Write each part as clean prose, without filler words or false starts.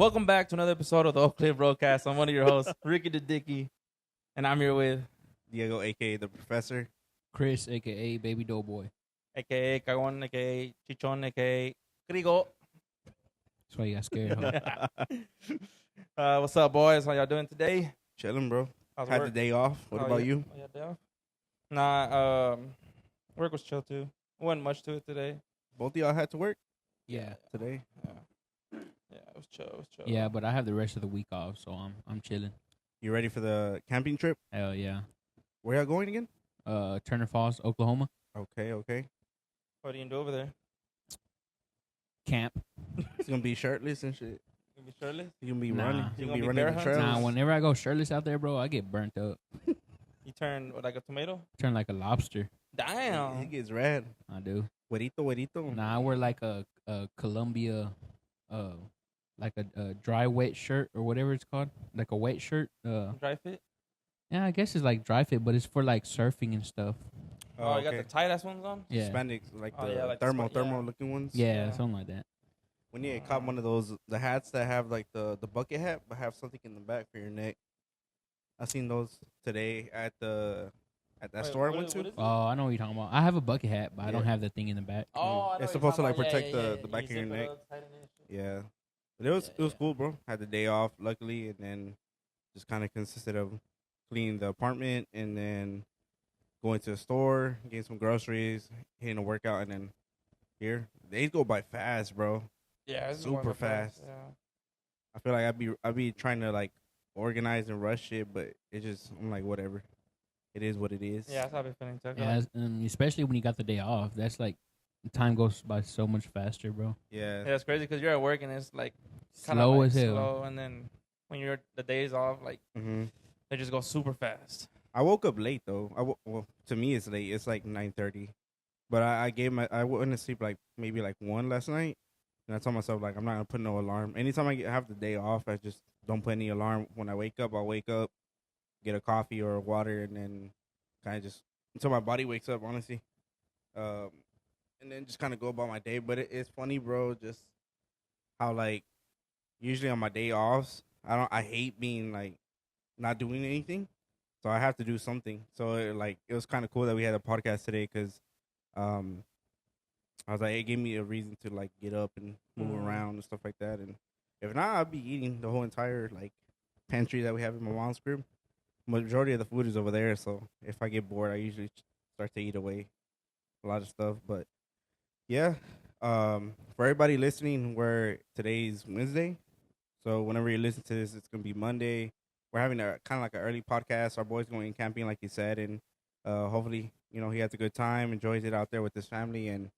Welcome back to another episode of the Oak Cliff BroCast. I'm one of your hosts, Ricky the Dicky, and I'm here with Diego, aka the Professor. Chris, a.k.a. Baby Doughboy. a.k.a. Cagon, a.k.a. Chichon, a.k.a. Crigo. That's why you got scared, huh? What's up, boys? How y'all doing today? Chilling, bro. How's Had work? the day off. What about you? Oh, yeah, day off? Nah, work was chill too. Wasn't much to it today. Both of y'all had to work Yeah. today. Yeah, it was chill. It was chill. Yeah, but I have the rest of the week off, so I'm chilling. You ready for the camping trip? Hell yeah. Where y'all going again? Turner Falls, Oklahoma. Okay. What are you gonna do over there? Camp. It's gonna be shirtless and shit. You gonna be shirtless? You gonna be Nah. running. You You gonna gonna be be running the barefoot? trails. Nah, whenever I go shirtless out there, bro, I get burnt up. You turn like a tomato? Turn like a lobster. It Damn. gets red. I do. Huerito. Nah, I wear like a Columbia, like a dry wet shirt or whatever it's called, like a wet shirt. Dry fit? Yeah, I guess it's like dry fit, but it's for like surfing and stuff. Oh, you got the tight ass ones on? Yeah, Spandex, like Oh, the yeah, like the thermal yeah. looking ones. yeah, Yeah. something like that. When you caught one of those, the hats that have like the bucket hat, but have something in the back for your neck. I seen those today at that Wait, store I what went is- to. what is it? Oh, I know what you're talking about. I have a bucket hat, but I don't Yeah. have the thing in the back. Oh, I know It's what you're supposed to, talking like, about. protect the You back of your zip it neck. up, tighten it, shit. Yeah, but it was Yeah. cool, bro. Had the day off, luckily, and then just kind of consisted of cleaning the apartment and then going to the store, getting some groceries, hitting a workout, and then here. Days go by fast, bro. Yeah, it's Super going fast. Yeah. I feel like I'd be trying to like organize and rush it, but it just I'm like whatever. It is what it is. Yeah, that's how I've been feeling too. I feel Yeah, like- especially when you got the day off. That's like time goes by so much faster, bro. Yeah. yeah, it's crazy because you're at work and it's like kinda Slow like as hell. slow, and then when you're the days off, like hmm they just go super fast. I woke up late though. Well, to me it's late. It's like 9:30, but I went to sleep like maybe like 1 last night, and I told myself like I'm not gonna put no alarm. Anytime have the day off, I just don't put any alarm. When I wake up, I'll wake up, get a coffee or a water, and then kind of just until my body wakes up. Honestly, and then just kind of go about my day. But it's funny, bro. Just how like usually on my day offs, I hate being like not doing anything. So I have to do something. So it was kind of cool that we had a podcast today because I was like, it gave me a reason to like get up and move around and stuff like that. And if not, I'd be eating the whole entire like pantry that we have in my mom's crib. Majority of the food is over there. So if I get bored, I usually start to eat away a lot of stuff. But yeah, for everybody listening, where today's Wednesday. So whenever you listen to this, it's gonna be Monday. We're having a kind of like an early podcast. Our boy's going camping, like he said, and hopefully, he has a good time, enjoys it out there with his family, and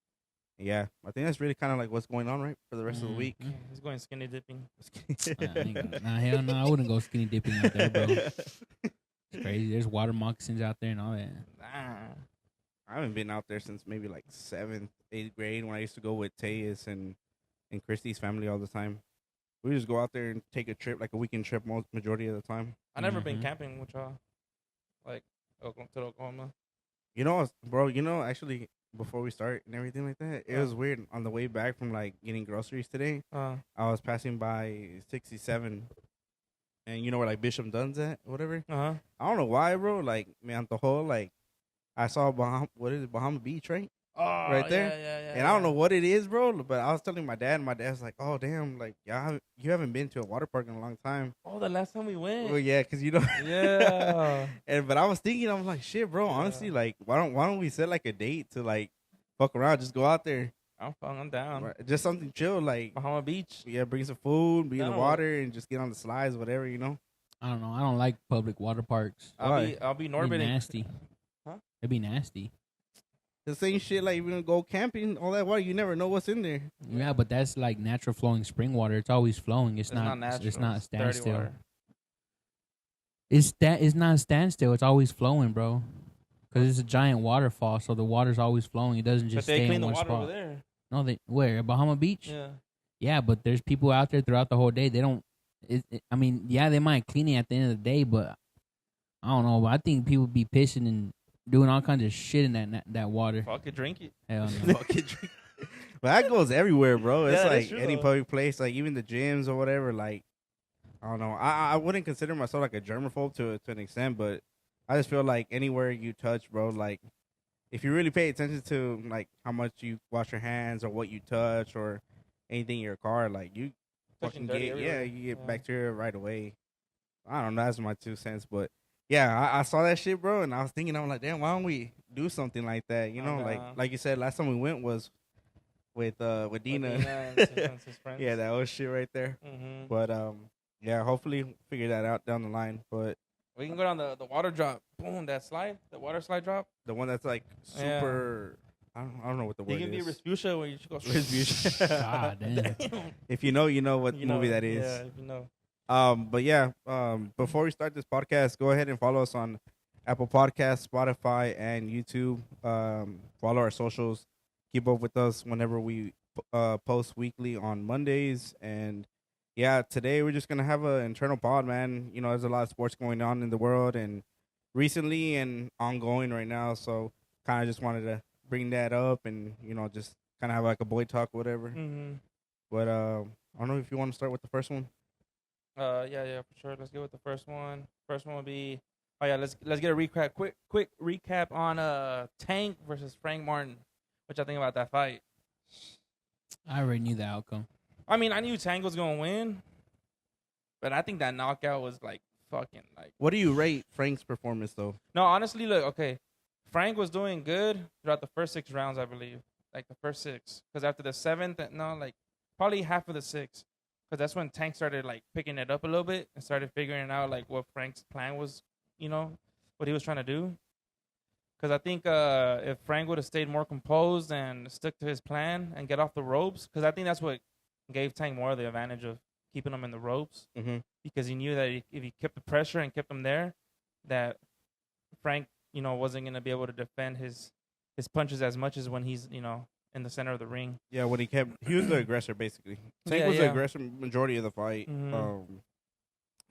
yeah, I think that's really kind of like what's going on, right, for the rest of the week. Yeah, he's going skinny dipping. Nah, hell no, I wouldn't go skinny dipping out there, bro. It's crazy. There's water moccasins out there and all that. Nah. I haven't been out there since maybe like 7th, 8th grade when I used to go with Teus and Christy's family all the time. We just go out there and take a trip, like a weekend trip, majority of the time. I never been Mhm. camping with y'all, like to Oklahoma. Bro, actually, before we start and everything like that, it was weird. On the way back from like getting groceries today, I was passing by 67, and you know where like Bishop Dunn's at, whatever. Uh-huh. I don't know why, bro. Like, man, the whole like, I saw Bahama Beach, right? Oh, Right there? Yeah. And I don't know what it is, bro. But I was telling my dad, and my dad's like, "Oh, damn! Like, you haven't been to a water park in a long time." Oh, the last time we went. Well, yeah, because Yeah. But I was thinking, I was like, "Shit, bro. Honestly, like, why don't we set like a date to like fuck around, just go out there, I'm down. right? Just something chill, like, Bahama Beach. yeah, bring some food, be in the No. water, and just get on the slides, whatever, I don't know. I don't like public water parks. I'll be It'd be Norbit. nasty. Huh? It'd be nasty. The same shit, like you're gonna go camping, all that water, you never know what's in there. Yeah, but that's like natural flowing spring water. It's always flowing. It's not natural. It's not dirty standstill. water. It's not standstill. It's always flowing, bro. Because it's a giant waterfall, so the water's always flowing. It doesn't But just they stay clean in the one water spot. over there. No, where at Bahama Beach? Yeah. Yeah, but there's people out there throughout the whole day. They don't. I mean, yeah, they might clean it at the end of the day, but I don't know. But I think people be pissing and doing all kinds of shit in that water. Fuck it, drink it. Hell no. Fucking drink. But that goes everywhere, bro. It's Yeah, that's like true, any though. public place, like even the gyms or whatever. Like I don't know. I wouldn't consider myself like a germaphobe to an extent, but I just feel like anywhere you touch, bro, like if you really pay attention to like how much you wash your hands or what you touch or anything in your car, like you Touching fucking dirty get everywhere. you get Yeah. bacteria right away. I don't know. That's my 2 cents, but yeah, I saw that shit, bro, and I was thinking, I'm like, damn, why don't we do something like that? You I know, know. like you said, last time we went was with Dina. With Dina and his friends. Yeah, that was shit right there. Mm-hmm. But yeah, hopefully figure that out down the line. But We can go down the water drop. Boom, that slide, the water slide drop. the one that's like super, I don't know what the You word can be is. Respucia when you just go. Respucia. God damn. If you know, you know what You movie know, that is. Yeah, if you know. But yeah, before we start this podcast, go ahead and follow us on Apple Podcasts, Spotify, and YouTube. Follow our socials. Keep up with us whenever we post weekly on Mondays. And yeah, today we're just gonna have an internal pod, man. You know, there's a lot of sports going on in the world and recently and ongoing right now. So kind of just wanted to bring that up and just kind of have like a boy talk, whatever. Mm-hmm. But I don't know if you want to start with the first one. Yeah, for sure. Let's go with the first one. First one will be. Oh yeah, let's get a recap. Quick recap on Tank versus Frank Martin. What y'all think about that fight? I already knew the outcome. I mean, I knew Tank was gonna win, but I think that knockout was like fucking like. What do you rate Frank's performance though? No, honestly, look, okay. Frank was doing good throughout the first 6 rounds, I believe. Like the first 6. Because after the 7th, like probably half of the 6. Because that's when Tank started like picking it up a little bit and started figuring out like what Frank's plan was, what he was trying to do. Because I think if Frank would have stayed more composed and stuck to his plan and get off the ropes, because I think that's what gave Tank more of the advantage of keeping him in the ropes. Mm-hmm. Because he knew that if he kept the pressure and kept him there, that Frank, wasn't going to be able to defend his punches as much as when he's, in the center of the ring. Yeah, when he was the aggressor basically. Tank was the aggressor majority of the fight. Mm-hmm.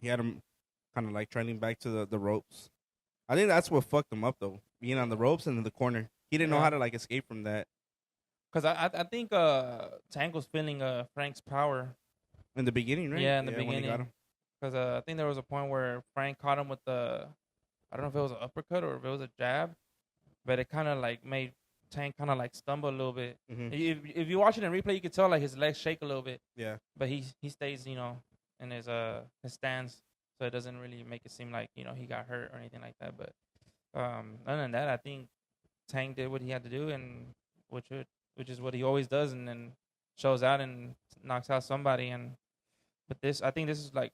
He had him kind of like trailing back to the ropes. I think that's what fucked him up though, being on the ropes and in the corner. He didn't know how to like escape from that. Because I think Tank was feeling Frank's power In the beginning, right? Yeah, in the beginning. When he got him. Because I think there was a point where Frank caught him with I don't know if it was an uppercut or if it was a jab, but it kind of like made Tank kind of like stumble a little bit. Mm-hmm. If you watch it in replay, you can tell like his legs shake a little bit. Yeah. But he stays, in his stance, so it doesn't really make it seem like he got hurt or anything like that. But other than that, I think Tank did what he had to do, and which is what he always does, and then shows out and knocks out somebody. But I think this is like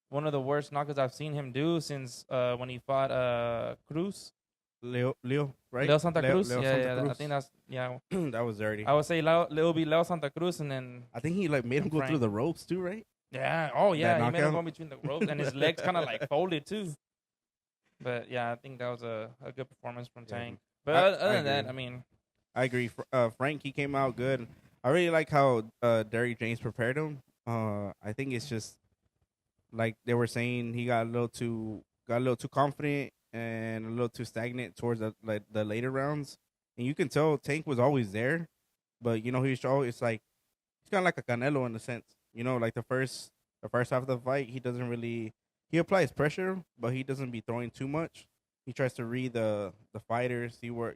one of the worst knockouts I've seen him do since when he fought Cruz. Leo, right? Leo Santa Cruz. Leo yeah, Santa yeah. Cruz. I think that's that was dirty. I would say Leo be Leo Santa Cruz, and then I think he like made him go Frank. through the ropes too, right? yeah. Oh yeah, That he made him knockout? go between the ropes, and his legs kind of like folded too. But yeah, I think that was a good performance from Yeah. Tank. But I other than that, agree. I mean, I agree. Frank, he came out good. I really like how Derrick James prepared him. I think it's just like they were saying, he got a little too confident and a little too stagnant towards the later rounds. And you can tell Tank was always there, but he's always like he's kind of like a Canelo in a sense. Like the first half of the fight, he applies pressure, but he doesn't be throwing too much. He tries to read the fighter, see where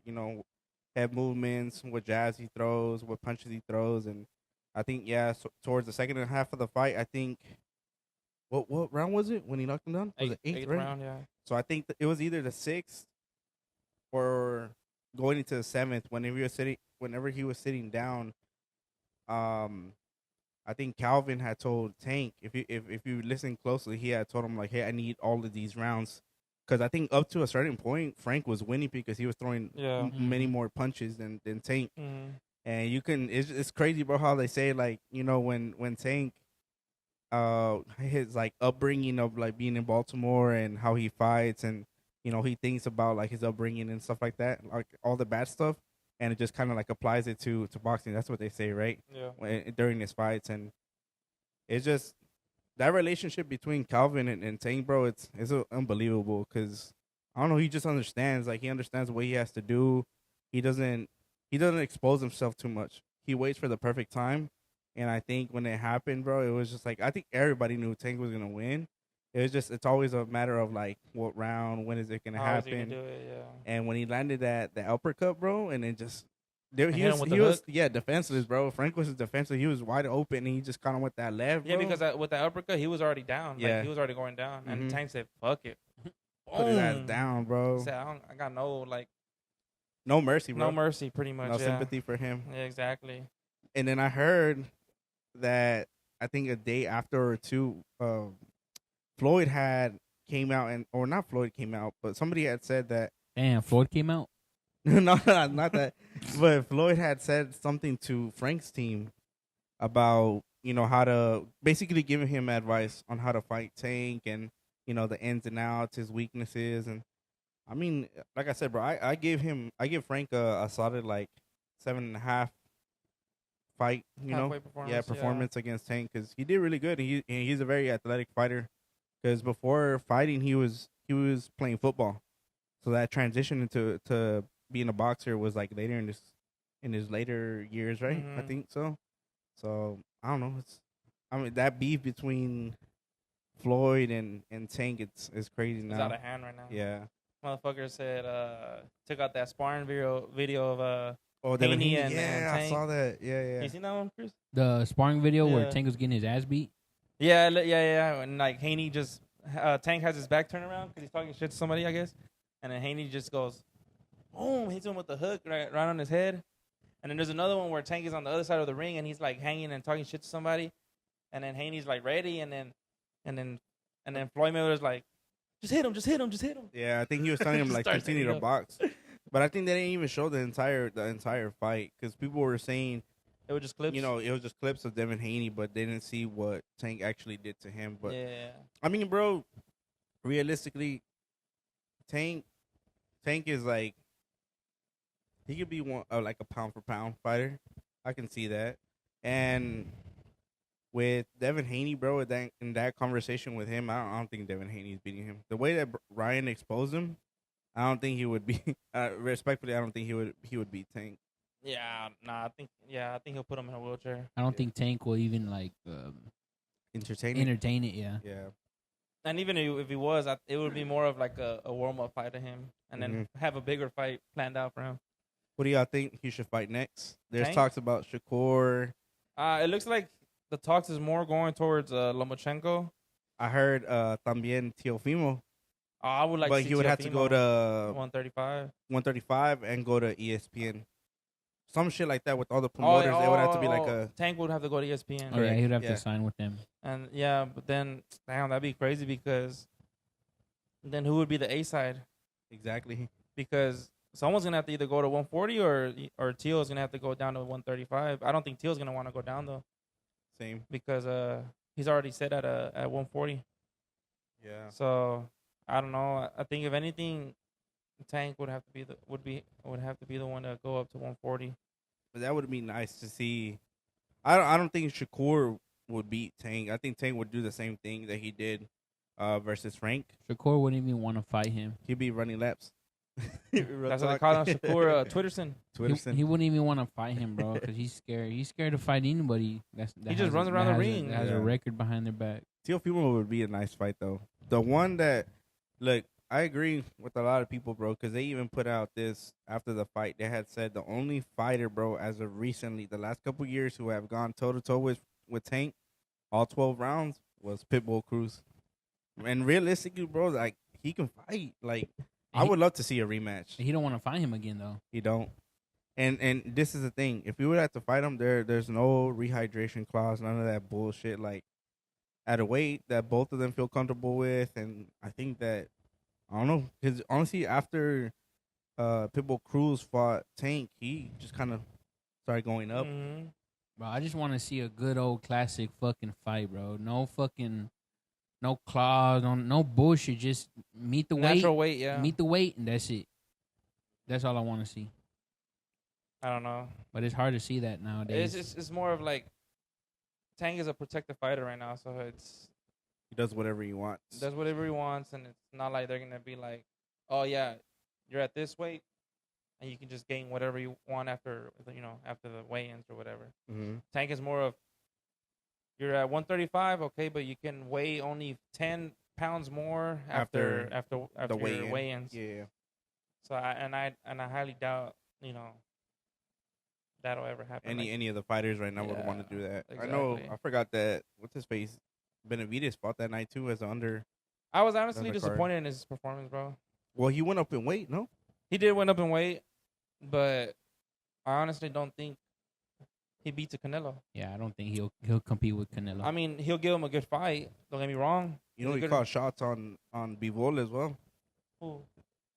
head movements, what jabs he throws, what punches he throws, and I think so towards the second half of the fight, I think what round was it when he knocked him down? Was it eighth round? Yeah. So I think it was either the 6th or going into the 7th. Whenever he was sitting down, I think Calvin had told Tank, if you listen closely, he had told him like, hey, I need all of these rounds. Because I think up to a certain point, Frank was winning because he was throwing many more punches than Tank. Mm-hmm. And it's crazy, bro, how they say, like, when Tank, his, like, upbringing of, like, being in Baltimore and how he fights and, he thinks about, like, his upbringing and stuff like that, like, all the bad stuff. And it just kind of, like, applies it to boxing. That's what they say, right? Yeah. During his fights. And it's just that relationship between Calvin and Tank, bro, it's unbelievable because, I don't know, he just understands. Like, he understands what he has to do. He doesn't expose himself too much. he waits for the perfect time. And I think when it happened, bro, it was just like I think everybody knew Tank was gonna win. It's always a matter of like what round, when is it gonna How is he gonna happen? do it? Yeah. And when he landed that the uppercut, bro, and then just there, And hit him with the hook? defenseless, bro. Frank was defenseless. He was wide open, and he just caught him with that left, Yeah, bro. because with the uppercut, he was already down. Yeah. Like, he was already going down. And Mhm. Tank said, fuck it. Put his ass Boom. down, bro. He said, I got no, like, No mercy, bro. no mercy, pretty much. No yeah. sympathy for him. Yeah, exactly. And then I heard that I think a day after or two, Floyd had came out or not Floyd came out, but somebody had said that. Damn, Floyd came out. No, not that. But Floyd had said something to Frank's team about how to basically giving him advice on how to fight Tank and the ins and outs, his weaknesses, and I mean, like I said, bro, I give Frank a solid like 7.5 fight, Halfway performance, performance against Tank because he did really good. And he's a very athletic fighter because before fighting he was playing football, so that transition into being a boxer was like later in his later years, right? I Mhm. think so. So I don't know. That beef between Floyd and Tank it's crazy now. It's out of hand right now. Yeah. Motherfucker said, took out that sparring video of Oh, Devin Haney Haney. and Yeah, I Tank. saw that. Yeah. You seen that one, Chris? The sparring video where Yeah. Tank was getting his ass beat. Yeah. And like Haney just Tank has his back turned around because he's talking shit to somebody, I guess. And then Haney just goes, boom, hits him with the hook right on his head. And then there's another one where Tank is on the other side of the ring and he's like hanging and talking shit to somebody. And then Haney's like ready, and then Floyd Mayweather's like, just hit him. Yeah, I think he was telling him Just like starts continue hitting to him. box, but I think they didn't even show the entire fight because people were saying It was just clips. it was just clips of Devin Haney, but they didn't see what Tank actually did to him. But yeah. I mean, bro, realistically, Tank is like he could be one like a pound for pound fighter. I can see that, and with Devin Haney, bro, in that conversation with him, I don't think Devin Haney's beating him. The way that Ryan exposed him, I don't think he would be. Respectfully, I don't think he would beat Tank. Yeah, nah, I think he'll put him in a wheelchair. I don't think Tank will even like Entertaining. entertain it. Yeah. Yeah. And even if he was, it would be more of like a warm up fight to him, and then have a bigger fight planned out for him. What do y'all think he should fight next? There's Tank? talks about Shakur. It looks like the talks is more going towards Lomachenko. I heard también Teofimo, I would like, but to see he would have to go to 135. 135 and go to ESPN. Some shit like that with all the promoters. They would have to be like a. Tank would have to go to ESPN. Oh yeah, he'd have Yeah. to sign with them. And yeah, but then damn, that'd be crazy because then who would be the A side? Exactly. Because someone's gonna have to either go to 140 or Teal's gonna have to go down to 135. I don't think Teal's gonna want to go down though Same. because he's already set at 140. Yeah. So I don't know. I think if anything, Tank would have to be the one to go up to 140. But that would be nice to see. I don't think Shakur would beat Tank. I think Tank would do the same thing that he did versus Frank. Shakur wouldn't even want to fight him. He'd be running laps. That's what they call him, Shakur Twitterson. He wouldn't even want to fight him, bro, because he's scared. He's scared to fight anybody. He just runs around the ring. That has Yeah. a record behind their back. Teofimo would be a nice fight though. The one that, look, I agree with a lot of people, bro, because they even put out this after the fight. They had said the only fighter, bro, as of recently, the last couple years, who have gone toe to toe with Tank, all 12 rounds, was Pitbull Cruz. And realistically, bro, like he can fight. Like I would love to see a rematch. He don't want to fight him again though. He don't. And this is the thing. If we would have to fight him, there's no rehydration clause, none of that bullshit. Like at a weight that both of them feel comfortable with, and I think that I don't know, because honestly, after Pitbull Cruz fought Tank, he just kind of started going up. Mm-hmm. Bro, I just want to see a good old classic fucking fight, bro. No claws, no bullshit. Just meet the Natural weight, weight, yeah. meet the weight, and that's it. That's all I want to see. I don't know. But it's hard to see that nowadays. It's more of like Tank is a protective fighter right now, so He does whatever he wants. does whatever he wants, and it's not like they're gonna be like, oh yeah, you're at this weight, and you can just gain whatever you want after after the weigh-ins or whatever. Mm-hmm. Tank is more of you're at 135, okay, but you can weigh only 10 pounds more after The your weigh-ins. Yeah. So I highly doubt that'll ever happen. Any of the fighters right now would want to do that. Exactly. I know. I forgot that. What's his face? Benavidez fought that night too as under. I was honestly Undercard. disappointed in his performance, bro. Well, he went up in weight. No. He did went up in weight, but I honestly don't think he beats a Canelo. Yeah, I don't think he'll compete with Canelo. I mean, he'll give him a good fight. Don't get me wrong. You know, he caught shots on Bivol as well. Who?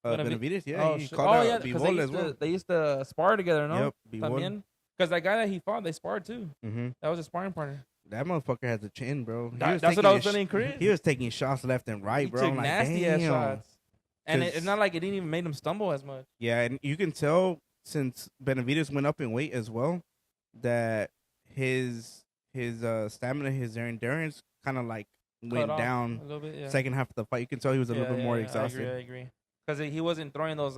Benavidez, yeah. Oh, he caught out Bivol as well. They used to spar together, no? Yep, Bivol. Because that guy that he fought, they sparred too. Mm-hmm. That was a sparring partner. That motherfucker has a chin, bro. That's what I was telling Chris. He was taking shots left and right, bro. He took nasty ass shots. And it's not like it didn't even make him stumble as much. Yeah, and you can tell since Benavidez went up in weight as well that his stamina, his endurance kind of like went down a little bit. Yeah. Second half of the fight. You can tell he was a little bit more exhausted. I agree. Because he wasn't throwing those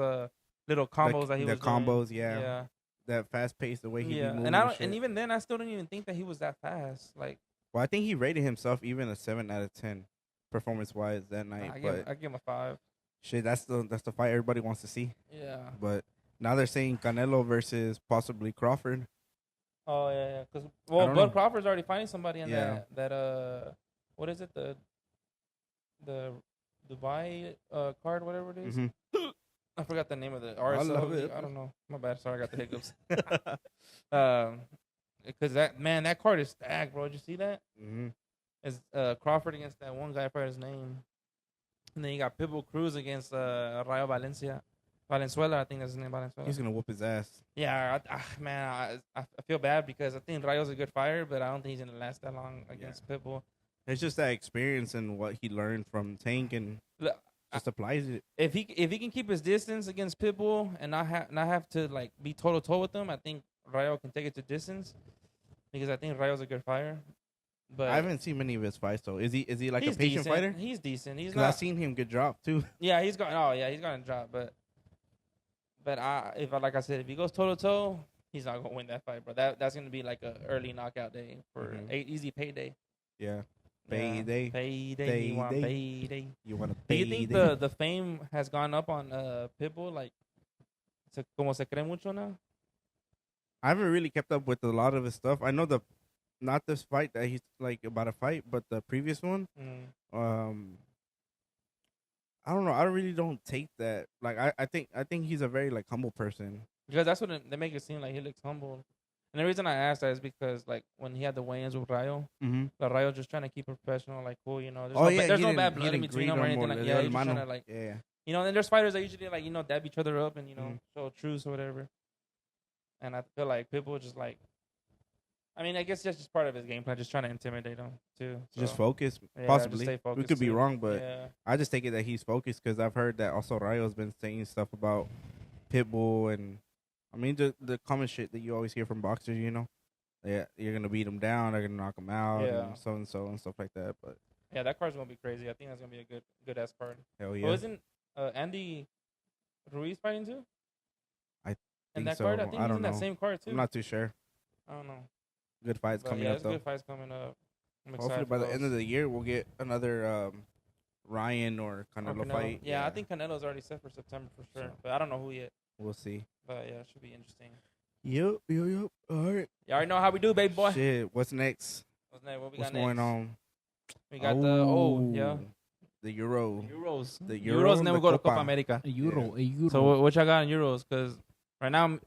little combos that he was doing. The combos, yeah. That fast pace, the way he be moving. And even then, I still didn't even think that he was that fast. Like, well, I think he rated himself even a 7 out of 10 performance wise that night. I give him a 5. Shit, that's the fight everybody wants to see. Yeah. But now they're saying Canelo versus possibly Crawford. Oh yeah. Because Bud Crawford's already fighting somebody in that what is it, the Dubai card, whatever it is. Mm-hmm. I forgot the name of the RSO. I love it. I don't know. My bad. Sorry, I got the hiccups. Because that card is stacked, bro. Did you see that? Mm-hmm. It's Crawford against that one guy. I forgot his name. And then you got Pitbull Cruz against Rayo Valenzuela. I think that's his name. Valenzuela. He's gonna whoop his ass. Yeah, I feel bad because I think Rayo's a good fighter, but I don't think he's gonna last that long against Pitbull. It's just that experience and what he learned from Tank and just applies it. If he can keep his distance against Pitbull and not have to like be toe to toe with him, I think Rayo can take it to distance because I think Rayo's a good fighter. But I haven't seen many of his fights though. Is he like a patient decent. fighter? He's decent. He's 'Cause not. I've seen him get dropped too. Yeah, he's gotten dropped, but like I said, if he goes toe to toe, he's not gonna win that fight, bro. That's gonna be like a early knockout day for easy payday. Yeah. Payday. Payday. You want payday. You want to Do pay. you think the fame has gone up on Pitbull? Like, como se cree mucho now? I haven't really kept up with a lot of his stuff. I know not this fight that he's like about to fight, but the previous one. I don't know. I really don't take that. Like, I think he's a very like humble person. Because that's what they make it seem like. He looks humble. And the reason I asked that is because, like, when he had the weigh-ins with Rayo, Rayo just trying to keep it professional, like, cool, you know. There's no bad blood in between them or anything like that. Yeah, he's just trying to, like, you know, and there's fighters that usually, like, you know, dab each other up and, you know, show truce or whatever. And I feel like people just, like, I mean, I guess that's just part of his game plan, just trying to intimidate him, too. So, just focus, possibly. Just stay focused, we could be wrong, but I just take it that he's focused because I've heard that also Rayo's been saying stuff about Pitbull and, I mean, the common shit that you always hear from boxers, you know. Yeah, you're going to beat them down, they're going to knock them out, and so and stuff like that. But yeah, that card's going to be crazy. I think that's going to be a good-ass card. Hell yeah. Well, isn't Andy Ruiz fighting, too? I think that so. Card? I think he's in that same card, too. I'm not too sure. I don't know. Good fights coming up, though. Good fights coming up. I'm excited. Hopefully by the end of the year, we'll get another Ryan or Canelo fight. Yeah, I think Canelo's already set for September for sure. But I don't know who yet. We'll see. But yeah, it should be interesting. Yep. All right. You already know how we do, baby boy. Shit. What's next? What we got What's going on? We got the Euro. The Euros, and then we go to Copa America. A Euro. So what y'all got in Euros? Because right now,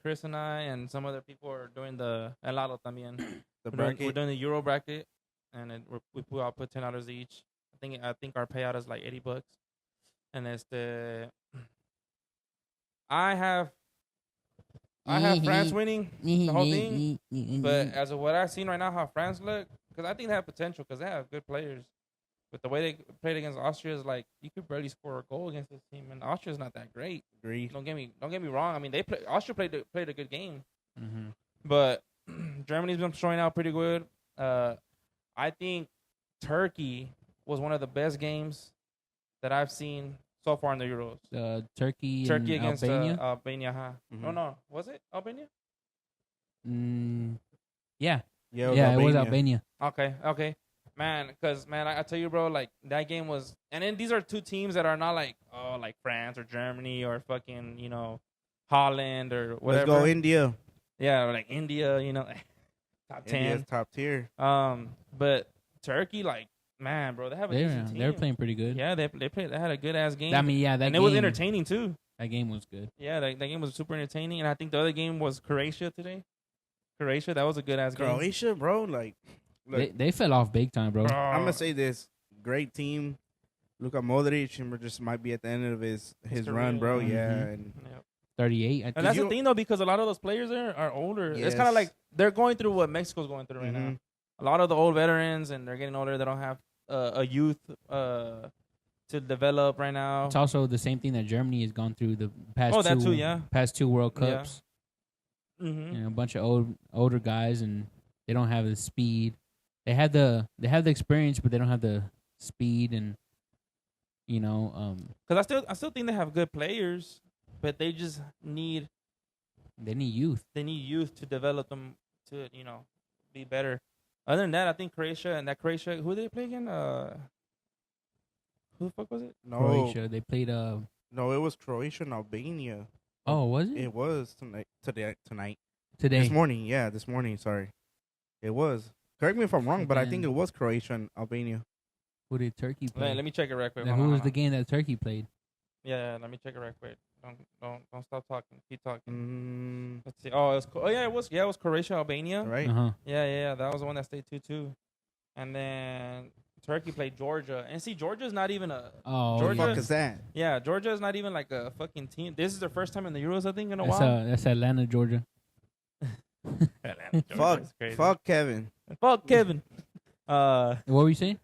Chris and I and some other people are doing the El Lado también. We're doing the Euro bracket, and we put $10 each. I think our payout is like $80, and it's I have France winning the whole thing, but as of what I've seen right now, how France look, because I think they have potential, because they have good players. But the way they played against Austria is like you could barely score a goal against this team, and Austria's not that great. Agreed. Don't get me wrong. I mean, Austria played a good game, but Germany's been showing out pretty good. I think Turkey was one of the best games that I've seen so far in the Euros. Turkey Turkey and against Albania. Albania, huh? Mhm. No, was it Albania? Yeah, Yeah, it was Albania. Okay, man. Because man, I tell you, bro, like that game was, and then these are two teams that are not like like France or Germany or fucking Holland or whatever. Let's go India. Yeah, or like India, top 10. India's top tier. But Turkey, like, man, bro, they have a decent team. They're playing pretty good. Yeah, they played. They had a good ass game. I mean, yeah, that and game, it was entertaining too. That game was good. Yeah, that game was super entertaining. And I think the other game was Croatia today. Croatia, that was a good ass game. Croatia, bro, like, look, They fell off big time, bro. I'm gonna say this: great team. Luka Modric and just might be at the end of his career, run, bro. yeah. Yeah, Mhm. and 38. I And think. that's the thing, though, because a lot of those players there are older. It's kind of Yes. like they're going through what Mexico's going through right now. Mhm. A lot of the old veterans, and they're getting older. They don't have a youth to develop right now. It's also the same thing that Germany has gone through the past Oh, two, that too, yeah. past 2 World Yeah. Cups. Mm-hmm. You know, a bunch of older guys, and they don't have the speed. They have the experience, but they don't have the speed, and Because I still think they have good players, but they just need they need youth. youth to develop them to be better. Other than that, I think Croatia, who did they play again? Who the fuck was it? no, Croatia. They played. no, it was Croatia and Albania. Oh, was it It was tonight. today? This morning. Yeah, this morning. Sorry, it was. Correct me if I'm wrong, but I think it Again. was Croatia and Albania. Who did Turkey play? Let me check it right quick. Now, Hold who on, was hold the on. game that Turkey played? Yeah, let me check it right quick. Don't stop talking. Keep talking. Mm, Let's see. Oh, it was Croatia, Albania. right. Uh-huh. Yeah. That was the one that stayed 2-2. And then Turkey played Georgia. And see, Georgia's not even a Oh, What the Georgia- fuck is that? yeah. Georgia is not even like a fucking team. This is their first time in the Euros, I think, in a That's while. that's Atlanta, Georgia. Atlanta, Georgia, Fuck, that's crazy. fuck Kevin. Fuck Kevin. What were you saying?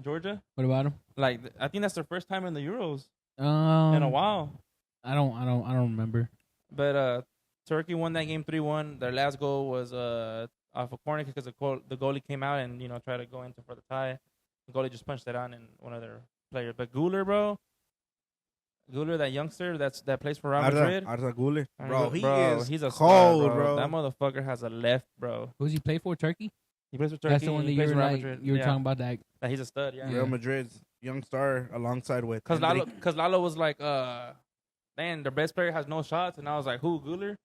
Georgia. What about him? Like I think that's their first time in the Euros in In a while. I don't remember. But Turkey won that game 3-1. Their last goal was off a corner because the goalie came out and tried to go into for the tie. The goalie just punched it on, and one of their players. But Guler, bro, that youngster that plays for Real Madrid. Arda Güler. Bro, he's a cold, star, bro. That motherfucker has a left, bro. Who's he play for? Turkey. He plays for Turkey. That's the one that he you plays were for Real like Madrid. you were Yeah. talking about that. That he's a stud, yeah. Real Madrid's young star alongside with Because Hendrik. Lalo was like, man, their best player has no shots, and I was like, who, Guler?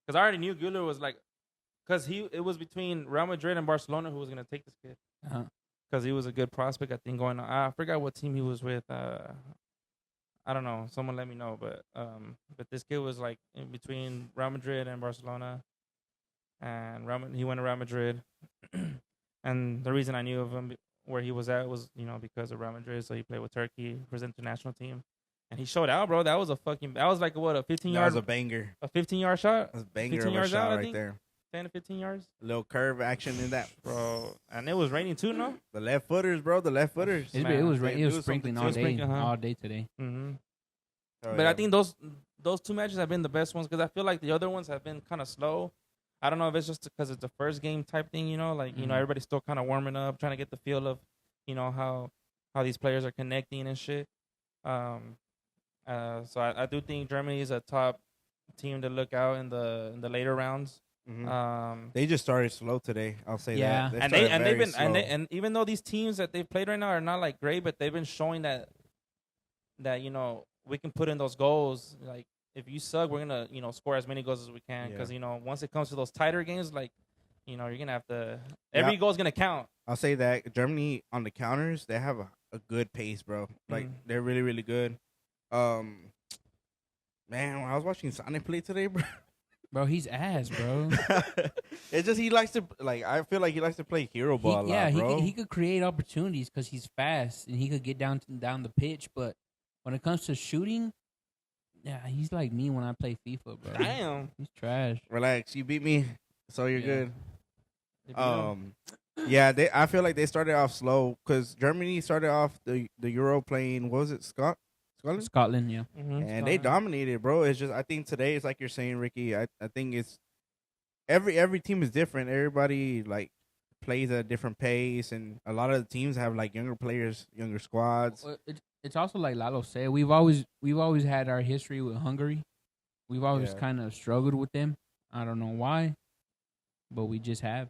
Because I already knew Guler was like, because it was between Real Madrid and Barcelona who was gonna take this kid. Uh-huh. Because he was a good prospect, I think. Going on, I forgot what team he was with. I don't know. Someone let me know, but this kid was like in between Real Madrid and Barcelona, and he went to Real Madrid. And the reason I knew of him where he was at was because of Real Madrid. So he played with Turkey for his international team, and he showed out, bro. That was like what, a 15 That yard was a banger. a 15-yard shot, That was a banger 15 of a yards shot out, I right think. there. 10 to 15 yards, Little curve action in that. bro. And it was raining too, no? The left footers, bro. The left footers. It Man, was they it was do sprinkling something all to day, it. Sprinkling, huh? all day today. Mm-hmm. Oh, But yeah. I think those two matches have been the best ones because I feel like the other ones have been kind of slow. I don't know if it's just because it's the first game type thing, Mhm. everybody's still kind of warming up, trying to get the feel of, how these players are connecting and shit. So I do think Germany is a top team to look out in the later rounds. Mhm. They just started slow today. I'll say Yeah. that. And started they've very been slow. and even though these teams that they've played right now are not like great, but they've been showing that we can put in those goals. Like if you suck, we're gonna score as many goals as we can because once it comes to those tighter games, like you're gonna have to every goal's gonna count. I'll say that Germany on the counters, they have a good pace, bro. Like they're really, really good. Man, when I was watching Sonic play today, bro, Bro, he's ass, bro. it's just he likes to I feel like he likes to play hero ball a lot, bro. he could create opportunities because he's fast and he could get down the pitch. But when it comes to shooting, yeah, he's like me when I play FIFA, bro. Damn. He's trash. Relax, you beat me, so you're Yeah. good. They beat 'em. Yeah, I feel like they started off slow because Germany started off the Euro playing. What was it, Scotland? Scotland, yeah. Mhm. And they dominated, bro. It's just I think today it's like you're saying, Ricky. I think it's every team is different. Everybody like plays at a different pace, and a lot of the teams have like younger players, younger squads. it's also like Lalo said, we've always had our history with Hungary. We've always Yeah. kind of struggled with them. I don't know why, but we just have.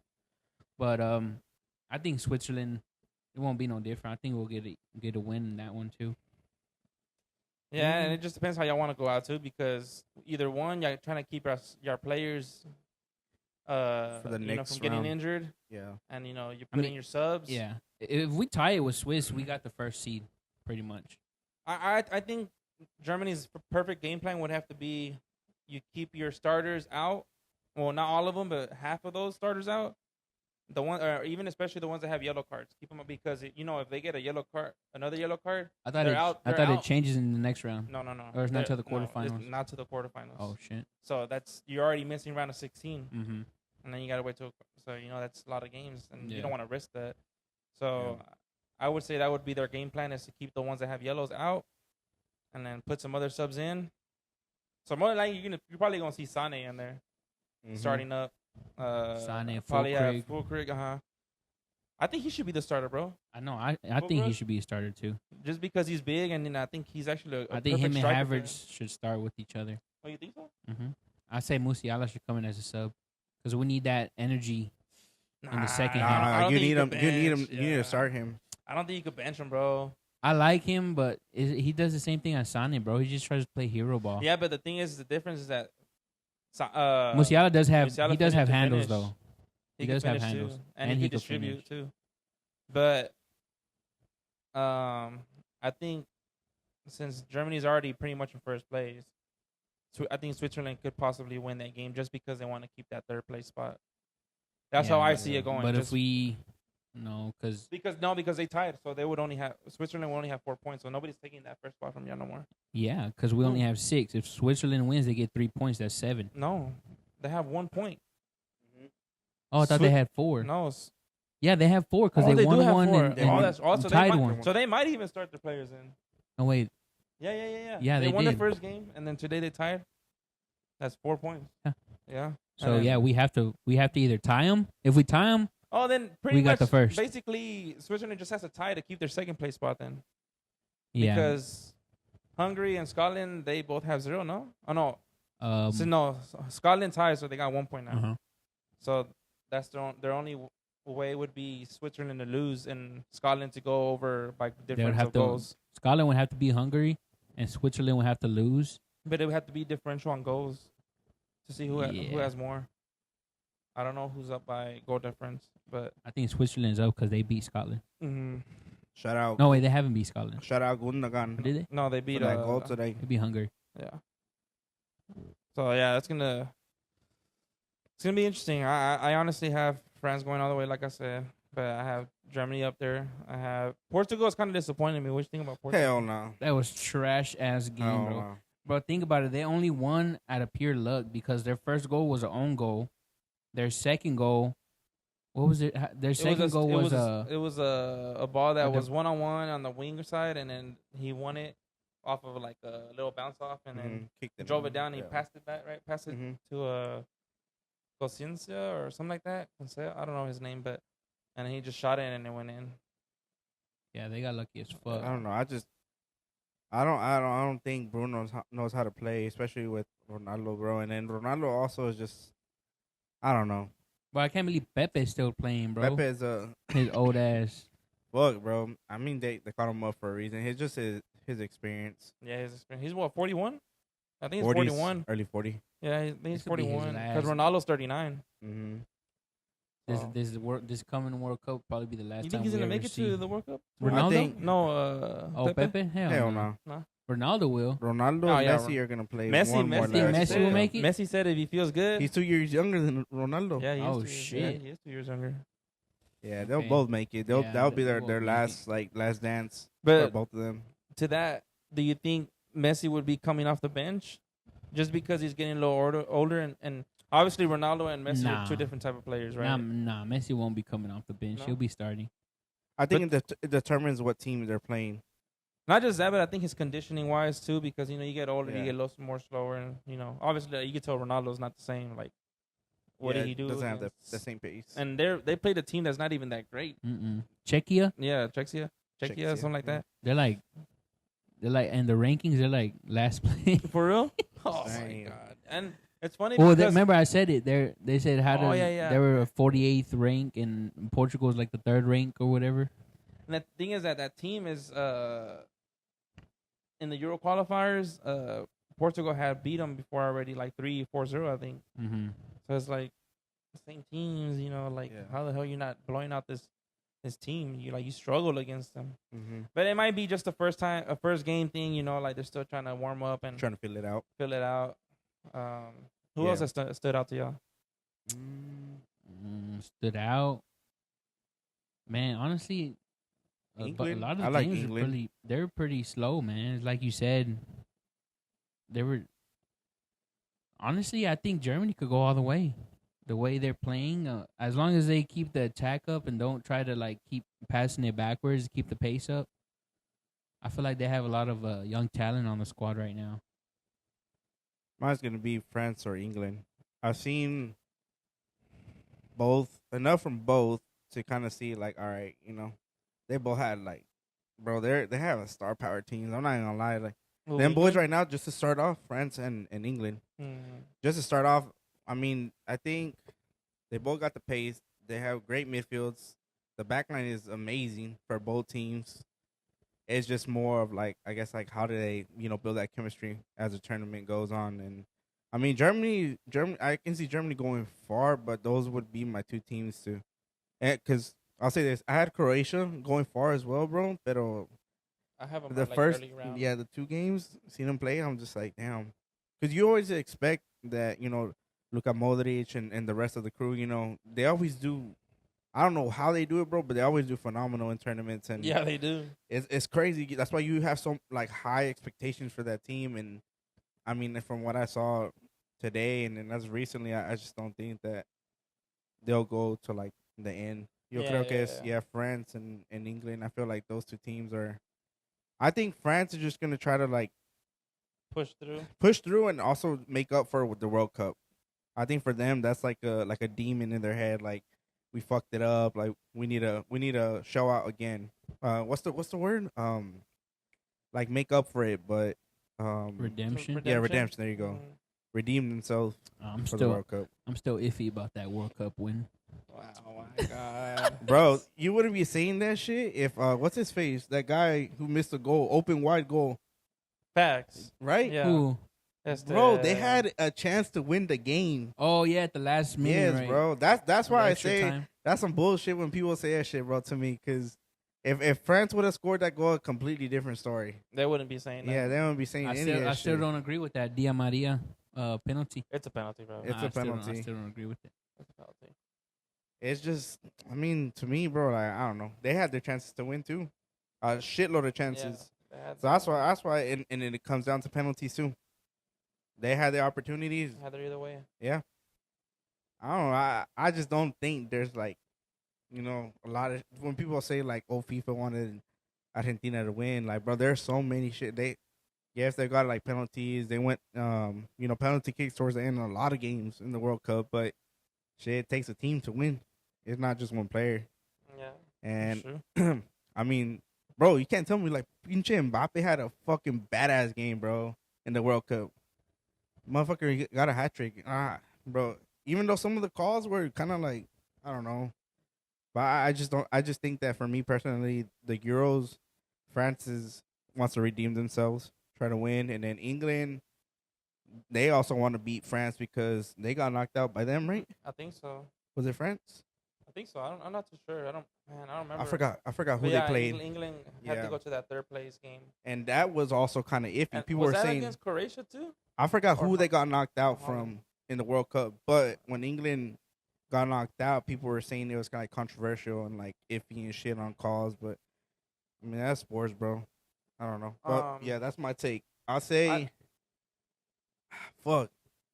But I think Switzerland, it won't be no different. I think we'll get a win in that one too. Yeah, and it just depends how y'all want to go out too, because either one, y'all trying to keep your players For the next from getting round. injured, Yeah. and you put in your subs. Yeah, if we tie it with Swiss, we got the first seed, pretty much. I think Germany's perfect game plan would have to be you keep your starters out. Well, not all of them, but half of those starters out. The one, or even especially the ones that have yellow cards, keep them up because if they get another yellow card, I thought they're out. I they're thought it out. changes in the next round. No. Or it's not They're- to the no, it's quarterfinals. not to the quarterfinals. Oh shit. So you're already missing round of 16, Mm-hmm. and then you gotta wait till. So that's a lot of games, and you Yeah. don't want to risk that. So I would say that would be their game plan, is to keep the ones that have yellows out, and then put some other subs in. So more than likely you're probably gonna see Sane in there starting up. Sane, probably have Fulkrug. Fulkrug. I think he should be the starter, bro. I know. I think he Fulkrug? should be a starter too. Just because he's big, and then I think he's actually I think him and Havertz should start with each other. Oh, you think so? Mm-hmm. I say Musiala should come in as a sub because we need that energy in the second half. I don't You think need him. could You need him. bench. You need Yeah. to start him. I don't think you could bench him, bro. I like him, but he does the same thing as Sane, bro. He just tries to play hero ball. Yeah, but the thing is, the difference is that Musiala does have Musiala he does have finished to handles finish. though. He can does have finish too, handles. and And he he can could finish. distribute too. But I think since Germany's already pretty much in first place, I think Switzerland could possibly win that game just because they want to keep that third place spot. That's Yeah, how I but- see it going. But just if we no, because because they tied, so they would only have Switzerland would only have 4 points, so nobody's taking that first spot from y'all no more. yeah, because we only have 6. If Switzerland wins, they get 3 points. That's 7. No, they have 1 point. Oh, I thought they had 4. No, Yeah, they have 4 because oh, they do won have one 4. and, Oh, and that's also they tied might, one. So they might even start their players in. Oh wait, Yeah. Yeah, they they won did. the first game, and then today they tied. That's 4 points. Yeah. Yeah. so And then- yeah, we have to either tie them. If we tie them, Oh, then pretty we got much the first. Basically, Switzerland just has to tie to keep their second place spot then. yeah. Because Hungary and Scotland, they both have 0, no? Oh, no. Um, No, Scotland ties, so they got 1 point now. uh-huh. So that's their only way would be Switzerland to lose and Scotland to go over by difference have of to- goals. Scotland would have to beat Hungary, and Switzerland would have to lose. But it would have to be differential on goals to see who Yeah. has more. I don't know who's up by goal difference, but I think Switzerland's up because they beat Scotland. Shout out. No, wait, they haven't beat Scotland. Shout out Gundogan. Did they? no, they For beat that goal today. They beat Hungary. Yeah. So yeah, it's gonna be interesting. I honestly have France going all the way, like I said, but I have Germany up there. I have Portugal. Is kind of disappointing me. What you think about Portugal? Hell no. That was trash ass game, Hell bro. no. Bro, think about it. They only won out of pure luck because their first goal was an own goal. Their second goal, what was it? Their second goal was it was a ball that a was 1-on-1 on the winger side, and then he won it off of like a little bounce off, and then Kicked it drove in. it down. And Yeah. he passed it back, right? Passed it Mhm. to Conciencia or something like that. I don't know his name, but and he just shot it and it went in. yeah. They got lucky as fuck. I don't know. I don't think Bruno knows how to play, especially with Ronaldo, bro. And then Ronaldo also is just, I don't know. But I can't believe Pepe's still playing, bro. Pepe is a His old ass. fuck, bro. I mean, they called him up for a reason. It's just his experience. Yeah, his experience. He's what, 41? I think he's 40s, 41. early 40. Yeah, I think he's could be his 41 last. because Ronaldo's 39. Mm-hmm. Oh. This coming World Cup will probably be the last You time think he's we gonna ever make it see. to the World Cup? Ronaldo? I think No, Oh, Pepe? hell no. Ronaldo will. Ronaldo Oh, and yeah, Messi are gonna play Messi, one more Messi, Think last Messi World will Cup. make it? Messi said if he feels good. He's 2 years younger than Ronaldo. Yeah, he is Oh, 2 years. shit. Yeah, he is 2 years younger. Yeah, they'll Okay. both make it. Yeah, That'll be they their will make last dance for But both of them. to that, do you think Messi would be coming off the bench just because he's getting a little older and obviously Ronaldo and Messi Nah. are two different type of players, right? Nah, Messi won't be coming off the bench. No? He'll be starting. I think it determines what team they're playing. Not just that, but I think his conditioning wise too, because you get older, Yeah. you get a little more slower, and obviously you can tell Ronaldo's not the same. Like, what Yeah, did he do? Doesn't have the against- same pace. And they played a team that's not even that great. Mm-mm. Czechia, Yeah, Czechia, Czechia, something like yeah. that. they're like They're like, and the rankings, they're like last place. For real? Oh my Damn. god! And it's funny Well, because remember I said it. They said how Oh, to. yeah. They were a 48th rank, and Portugal's like the 3rd rank or whatever. and the thing is that team is in the Euro qualifiers. Portugal had beat them before already, like 3-4-0, I think. Mm-hmm. So it's like the same teams, you know. Like Yeah. how the hell you're not blowing out this team? You struggle against them. Mm-hmm. But it might be just the first game thing, you know. Like they're still trying to warm up and Trying to fill it out. fill it out. Who Yeah. else has stood out to y'all? Stood out. Man, honestly, but a England? lot of I the like games England. they're pretty slow, man. It's like you said, they were. Honestly, I think Germany could go all the way. The way they're playing, as long as they keep the attack up and don't try to like keep passing it backwards, keep the pace up. I feel like they have a lot of young talent on the squad right now. Mine's gonna be France or England. I've seen both enough from both to kind of see like, all right, you know, they both had like, bro, they have a star power teams. I'm not even gonna lie, like them boys right now. Just to start off, France and England. Just to start off, I mean, I think they both got the pace. They have great midfields. The backline is amazing for both teams. It's just more of like, I guess, like how do they, you know, build that chemistry as the tournament goes on. And I mean, Germany, I can see Germany going far, but those would be my two teams too. Because I'll say this, I had Croatia going far as well, bro. But I have them the like first, early round. the 2 games, seeing them play, I'm just like, damn. Because you always expect that, you know, Luka Modric and the rest of the crew, you know, they always do. I don't know how they do it, bro, but they always do phenomenal in tournaments. And Yeah, they do. it's crazy. That's why you have so like high expectations for that team. And I mean, from what I saw today and then as recently, I just don't think that they'll go to like the end. Yo creo que es, France and England. I feel like those 2 teams are. I think France is just gonna try to like push through, and also make up for with the World Cup. I think for them that's like a demon in their head. Like we fucked it up. Like we need a show out again. What's the word? Like make up for it, but Redemption. Yeah, redemption. There you go. Redeem themselves for the World Cup. I'm still iffy about that World Cup win. Wow, oh my god, bro! You wouldn't be saying that shit if what's his face? That guy who missed a goal, open wide goal. Facts, right? Yeah, Ooh. Bro, they had a chance to win the game. Oh yeah, at the last minute. Yes, right? bro. That's why I say time. that's some bullshit when people say that shit, bro. To me, because if France would have scored that goal, a completely different story. They wouldn't be saying that. Yeah, they wouldn't be saying any of that I still shit. don't agree with that Di Maria penalty. It's a penalty, bro. It's a penalty. I still don't agree with it. It's a penalty. It's just, I mean, to me, bro, like, I don't know. They had their chances to win too, a shitload of chances. Yeah, So that's why, and it comes down to penalties too. They had their opportunities. Had it either way. Yeah. I don't know. I just don't think there's like, you know, a lot of when people say like, oh, FIFA wanted Argentina to win. Like, bro, there's so many shit. They got like penalties. They went, you know, penalty kicks towards the end of a lot of games in the World Cup. But shit, it takes a team to win. It's not just one player. Yeah. And I mean, bro, you can't tell me like pinche Mbappe had a fucking badass game, bro, in the World Cup. Motherfucker got a hat trick. Bro, even though some of the calls were kind of like, I don't know. But I just think that for me personally, the Euros, France wants to redeem themselves, try to win. And then England, they also want to beat France because they got knocked out by them, right? I think so. Was it France? I think so. I'm not too sure. I don't remember. I forgot who But they played. England had to go to that 3rd place game. And that was also kind of iffy. And People was were that saying against Croatia too? I forgot Or who they got knocked out Holland? from in the World Cup, but when England got knocked out, people were saying it was kind of controversial and like iffy and shit on calls. But I mean, that's sports, bro. I don't know, but yeah, that's my take. I'll say, fuck,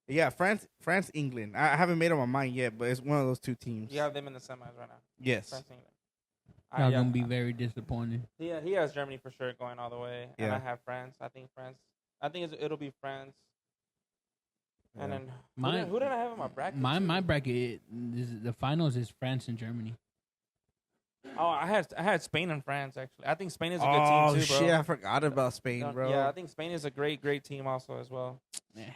yeah, France, England. I haven't made up my mind yet, but it's one of those 2 teams. You have them in the semis right now. Yes. France, England. I'm gonna be very disappointed. Yeah, he has Germany for sure going all the way, and Yeah. I have France. I think it'll be France. And then who did I have in my bracket? My bracket, the finals is France and Germany. Oh, I had Spain and France actually. I think Spain is a good Oh team too, bro. shit! I forgot about Spain, bro. Yeah, I think Spain is a great team also as well.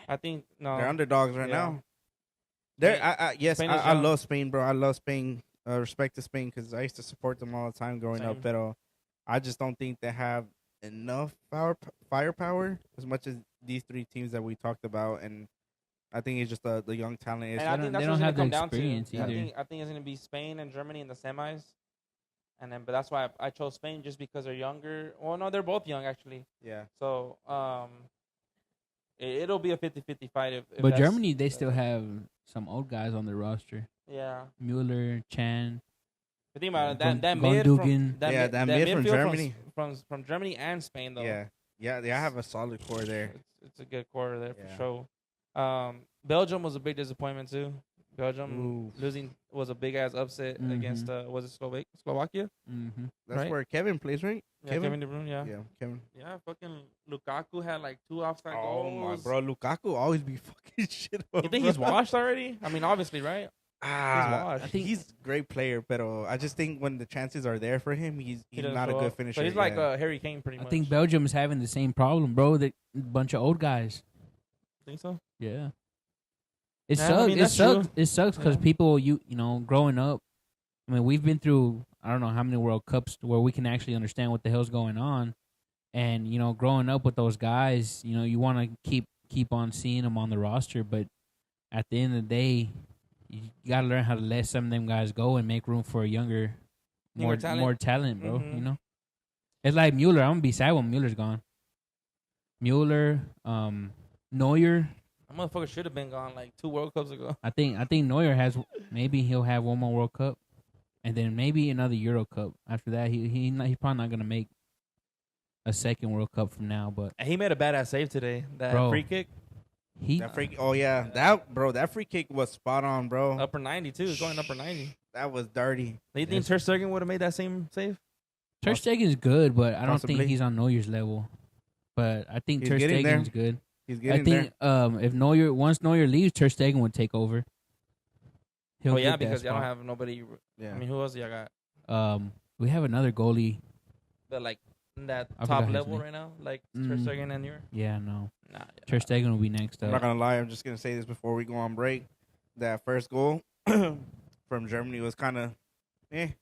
I think they're underdogs right yeah. now. They're yes, Spain is I young. love Spain, bro. I love Spain. Respect to Spain because I used to support them all the time growing up. Same. But I just don't think they have enough firepower as much as these three teams that we talked about. And I think it's just the young talent. And I think that's they what don't it's gonna have the come down to. experience either. I think it's gonna be Spain and Germany in the semis, and then but that's why I chose Spain just because they're younger. Well, no, they're both young actually. Yeah. So it'll be a 50-50 fight. If But that's- Germany, they still have some old guys on their roster. Yeah. Mueller, Chan. But think about it, that Gun- mid Gundogan. that mid from midfield Germany. from Germany and Spain though. Yeah. They have a solid core there. It's a good quarter there Yeah. for sure. Belgium was a big disappointment too. Belgium Ooh. losing was a big ass upset Mhm. against was it Slovakia? Mm-hmm. That's Right. where Kevin plays, right? Yeah, Kevin De Bruyne. Yeah. Kevin. Yeah, fucking Lukaku had like 2 offside Oh goals. my bro, Lukaku always be fucking shit up. You think he's washed already? I mean, obviously, right? washed. I think he's a great player, but I just think when the chances are there for him, he's doesn't not a show good up. finisher. So he's like Harry Kane, pretty I much. think Belgium is having the same problem, bro. The bunch of old guys. Think so? Yeah. It Yeah, I sucks. mean, It that's sucks. true. It sucks because Yeah. people, you know, growing up. I mean, we've been through I don't know how many World Cups where we can actually understand what the hell's going on, and you know, growing up with those guys, you know, you want to keep on seeing them on the roster, but at the end of the day, you gotta learn how to let some of them guys go and make room for a younger, more talent, bro. Mhm. You know, it's like Mueller. I'm gonna be sad when Mueller's gone. Mueller, Neuer. That motherfucker should have been gone like 2 World Cups ago. I think Neuer has maybe he'll have one more World Cup, and then maybe another Euro Cup. After that, he's probably not gonna make a second World Cup from now. But And he made a badass save today. That Bro. free kick, that free kick was spot on, bro. upper 90 too. It's going upper 90. That was dirty. Do you think Ter Stegen would have made that same save? Ter Stegen is good, but I don't Possibly. think he's on Neuer's level. But I think He's Ter getting there. Stegen's good. He's I getting think there. if once Neuer leaves, Ter Stegen would take over. He'll Oh yeah, get that because y'all don't spot. have nobody. Yeah. I mean, who else y'all got? We have another goalie. That like in that I forgot top his level name. right now, like Ter Mm. Stegen and you. Yeah, no. Nah. Ter Stegen will be next I'm up. not gonna lie. I'm just gonna say this before we go on break. That first goal from Germany was kind of, It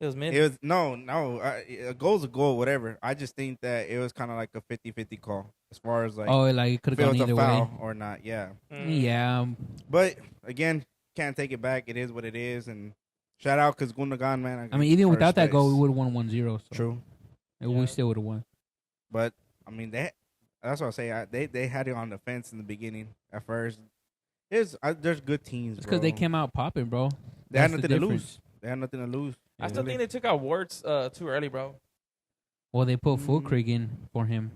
was mid. It was no. A goal's a goal, whatever. I just think that it was kind of like a 50-50 call as far as like Oh, like it could if have it was gone a either foul way. or not. Yeah, Yeah. but again, can't take it back. It is what it is, and shout out because Gundogan, man. I mean, even without that respect. goal, we would have won 1-0. So True, We Yeah. still would have won. but I mean that's what I say. They had it on the fence in the beginning at first. There's good teams. It's because they bro. came out popping, bro. They had That's the nothing to lose. difference. They had nothing to lose. I still think they took out Warts too early, bro. Well, they put Mm. Fulkrig in for him.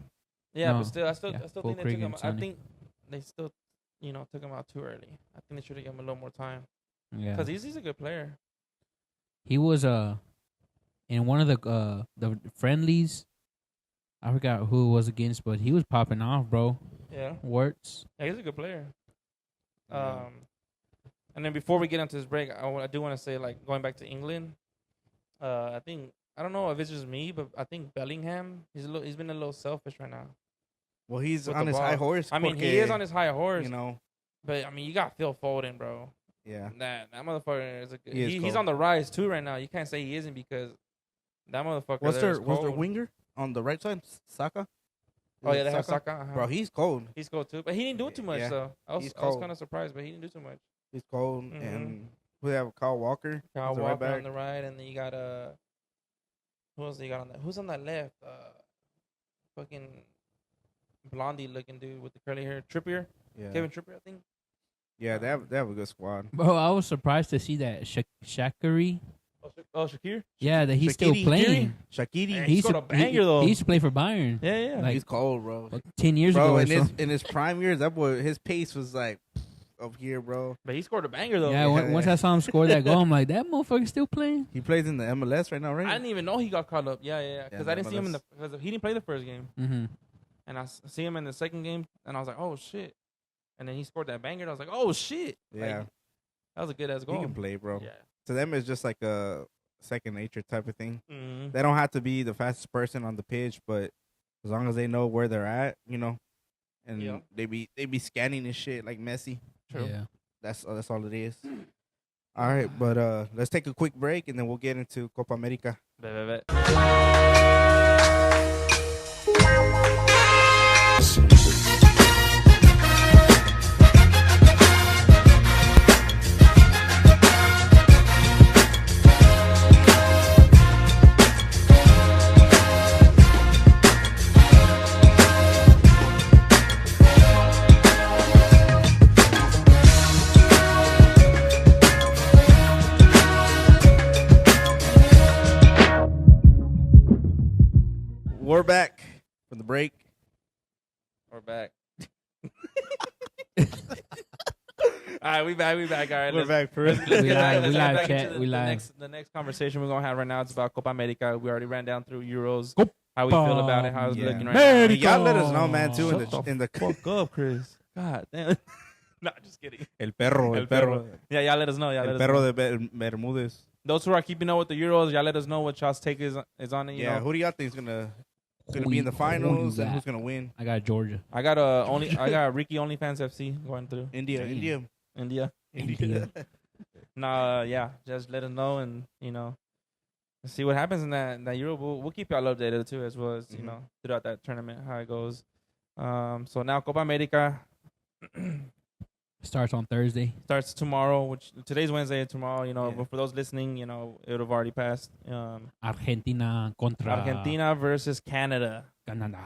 Yeah, No. but still, I still Yeah, think they Fulkrig took him. and I Sonny. think they still, took him out too early. I think they should have given him a little more time Yeah. because he's a good player. He was in one of the friendlies. I forgot who it was against, but he was popping off, bro. Yeah, Warts. he's a good player. Yeah. And then before we get into this break, I do want to say, like, going back to England, I don't know if it's just me, but I think Bellingham, he's been a little selfish right now. Well, he's With on the his ball. high horse. I mean, he porque, is on his high horse, You know, but I mean, you got Phil Foden, bro. yeah. That motherfucker is He is he's cold. on the rise too right now. You can't say he isn't because that motherfucker. Was there there is was there cold. winger on the right side? Saka. Oh Is yeah, it they have Saka. Uh-huh. Bro, he's cold. He's cold too, but he didn't do too much Yeah, though. I was he's kind cold. of surprised, but he didn't do too much. He's cold, Mhm. and we have Kyle Walker. Kyle as the right Walker back. on the right, and then you got who else you got on that? Who's on that left? Fucking blondie looking dude with the curly hair, Trippier, Yeah, Kevin Trippier, I think. yeah, they have a good squad. Bro, I was surprised to see that Shaqiri. Oh, Shakir. Yeah, that he's still Shaqiri, playing. Shaqiri, Hey, He He's used, got to, a banger, though. he used to play for Bayern. Yeah, yeah. Like, he's cold, bro. 10 years Bro, ago. or so. in his prime years, that boy, his pace was like up here, bro. But he scored a banger though. Yeah, once I saw him score that goal, I'm like, that motherfucker's still playing. He plays in the MLS right now, right? I didn't even know he got called up. Yeah. Because Yeah, I didn't see him MLS. because he didn't play the first game, Mm-hmm. and I see him in the second game, and I was like, oh shit, and then he scored that banger. And I was like, oh shit, Yeah, Like, that was a good ass he goal. can play, bro. Yeah, To them, it's just like a second nature type of thing. Mm-hmm. They don't have to be the fastest person on the pitch, but as long as they know where they're at, and Yeah. they be scanning this shit like Messi. True. Yeah. That's all it is. All right, but let's take a quick break and then we'll get into Copa America. Bet. We're back from the break. We're back. All right, we back. All right, We're back for real. let's We get back- live, let's we get live, back chat, into we the live. next conversation we're gonna have right now. It's about Copa America. We already ran down through Euros. Copa How we feel about it? How it's Yeah. looking right America. now. Y'all let us know, man, too, Shut in the Fuck up, Chris. God damn. No, just kidding. El perro. Yeah, y'all let us know. El perro de Bermúdez. Those who are keeping up with the Euros, y'all let us know what y'all's take is on it. You Yeah, know? who do y'all think is gonna Who be in the you finals and got? who's gonna win? I got Georgia. I got Ricky OnlyFans FC going through India. India. India. Nah, yeah, just let us know and see what happens in that Euro. We'll keep y'all updated too, as well as throughout that tournament how it goes. So now Copa America Starts on Thursday. starts tomorrow, which today's Wednesday. Tomorrow, Yeah. but for those listening, it would have already passed. Argentina contra Argentina versus Canada. Canada.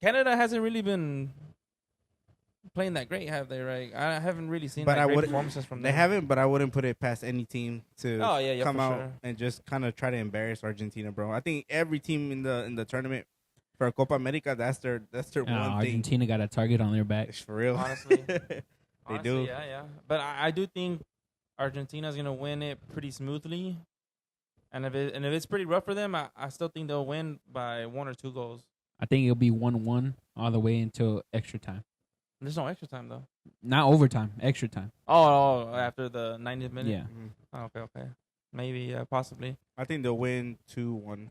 Canada hasn't really been playing that great, have they? Right? I haven't really seen But I great wouldn't- performances from They them. haven't, but I wouldn't put it past any team to Oh yeah, come for out sure. and just kind of try to embarrass Argentina, bro. I think every team in the tournament for Copa America, that's their one thing. Argentina got a target on their back. It's for real. Honestly. They Honestly, do. Yeah. But I do think Argentina's gonna win it pretty smoothly. And if it's pretty rough for them, I still think they'll win by 1 or 2 goals. I think it'll be 1-1 all the way until extra time. There's no extra time though. Not overtime, extra time. Oh, after the 90th minute. Yeah. Mhm. Oh, okay. Maybe, possibly. I think they'll win 2-1.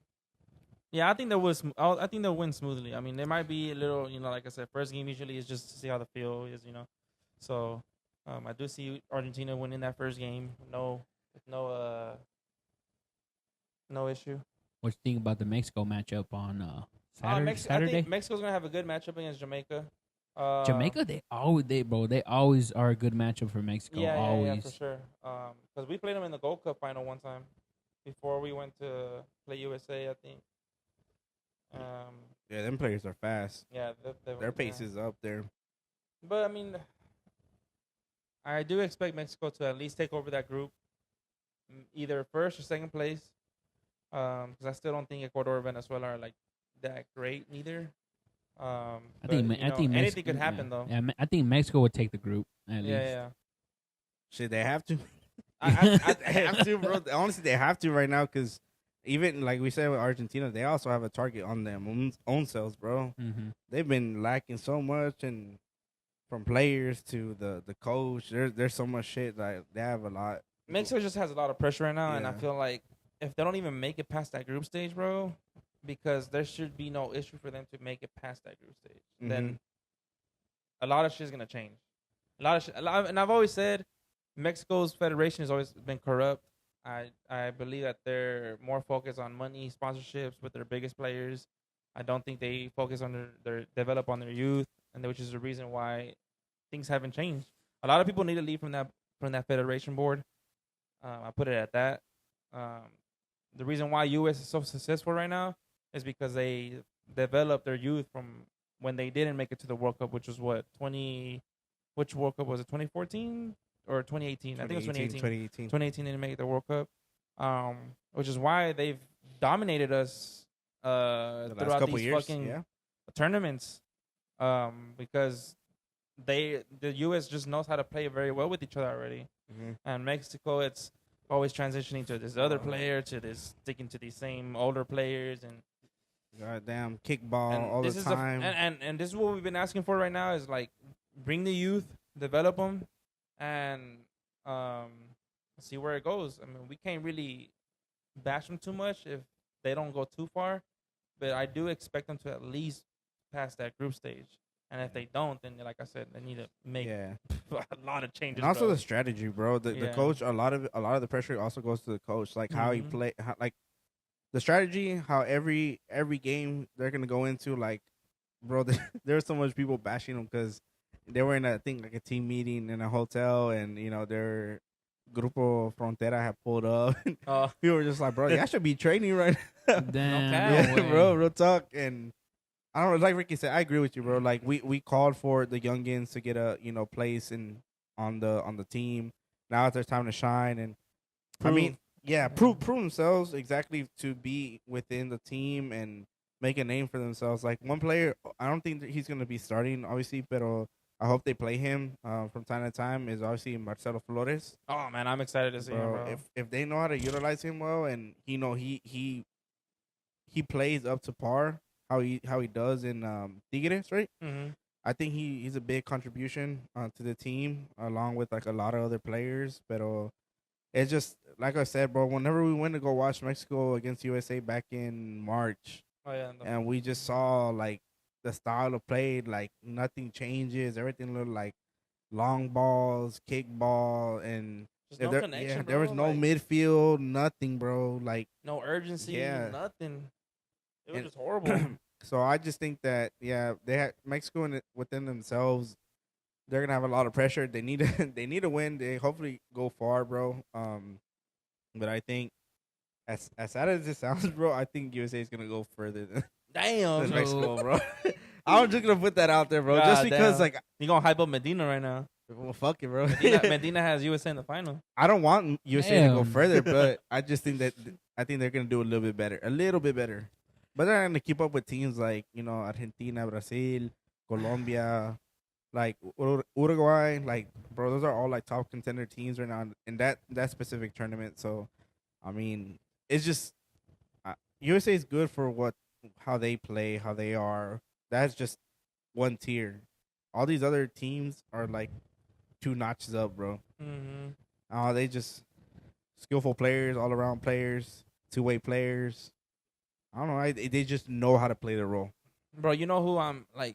Yeah, I think they'll win smoothly. I mean, there might be a little, like I said, first game usually is just to see how the feel is, So, I do see Argentina winning that first game. No issue. What you think about the Mexico matchup on Saturday? I Saturday? think Mexico's gonna have a good matchup against Jamaica. Jamaica, they always are a good matchup for Mexico. Yeah, always. for sure. Because we played them in the Gold Cup final one time before we went to play USA, I think. Yeah, them players are fast. Yeah, Their pace is up there. But I mean, I do expect Mexico to at least take over that group, either first or second place. Because I still don't think Ecuador or Venezuela are like that great either. I think anything Mexico, could happen though. Yeah, I think Mexico would take the group at least. Yeah. Shit, they have to. I They have to, bro. Honestly, they have to right now because even like we said with Argentina, they also have a target on them own selves, bro. Mm-hmm. They've been lacking so much, and from players to the coach, there's so much shit. Like they have a lot. Mexico just has a lot of pressure right now, and I Yeah. feel like if they don't even make it past that group stage, bro, because there should be no issue for them to make it past that group stage, then a lot of shit's gonna change. And I've always said Mexico's federation has always been corrupt. I believe that they're more focused on money, sponsorships with their biggest players. I don't think they focus on their develop on their youth, and which is the reason why things haven't changed. A lot of people need to leave from that federation board. I put it at that. The reason why U.S. is so successful right now is because they developed their youth from when they didn't make it to the World Cup, which was which World Cup was it, 2014 or 2018? I think it was 2018. 2018 didn't make it to the World Cup, which is why they've dominated us throughout couple these years, fucking yeah. tournaments, because the U.S. just knows how to play very well with each other already. And Mexico, it's always transitioning to this other player, to this sticking to these same older players, and Goddamn kickball and all this the is time. and this is what we've been asking for right now is like bring the youth, develop them, and see where it goes. I mean, we can't really bash them too much if they don't go too far. But I do expect them to at least pass that group stage. And if they don't, then like I said, they need to make Yeah. a lot of changes. And also bro. the strategy, bro. The Yeah. coach, a lot of the pressure also goes to the coach, like how he Mhm. play, like the strategy, how every game they're gonna go into, like, bro. There's so much people bashing them because they were in like a team meeting in a hotel, and their Grupo Frontera had pulled up. Oh, We were just like, bro, y'all should be training right now. Damn, cap. no Yeah, way. bro, real talk. And I don't know, like Ricky said, I agree with you, bro. Like we called for the youngins to get a place on the team. Now it's their time to shine, and I mean, yeah, prove themselves exactly to be within the team and make a name for themselves. Like one player, I don't think that he's gonna be starting, obviously, but I hope they play him from time to time. Is obviously Marcelo Flores, Oh man, I'm excited to see him, bro. bro. If they know how to utilize him well, and he plays up to par how he does in Tigres, right? Mm-hmm. I think he's a big contribution to the team along with like a lot of other players. But it's just like I said, bro. Whenever we went to go watch Mexico against USA back in March, Oh yeah, and we just saw like the style of play, like nothing changes. Everything looked like long balls, kick ball, and just no connection, there was bro, no like, midfield, nothing, bro. Like no urgency, Yeah. nothing. It was And- just horrible. So I just think that they had Mexico within themselves. They're gonna have a lot of pressure. They need to they need to win. They hopefully go far, bro. But I think as sad as it sounds, bro, I think USA is gonna go further than Damn, Mexico, bro. I'm just gonna put that out there, bro. Just God because, damn. like, You gonna hype up Medina right now? well, fuck it, bro. Medina has USA in the final. I don't want USA to go Damn. further, but I just think that I think they're gonna do a little bit better. But they're gonna keep up with teams like Argentina, Brazil, Colombia, like Uruguay. Like, bro, those are all like top contender teams right now in that specific tournament. So, I mean, it's just USA is good for how they play, how they are. That's just one tier. All these other teams are like two notches up, bro. Mm-hmm. They just skillful players, all around players, two-way players. I don't know. They just know how to play the role. Bro, you know who I'm like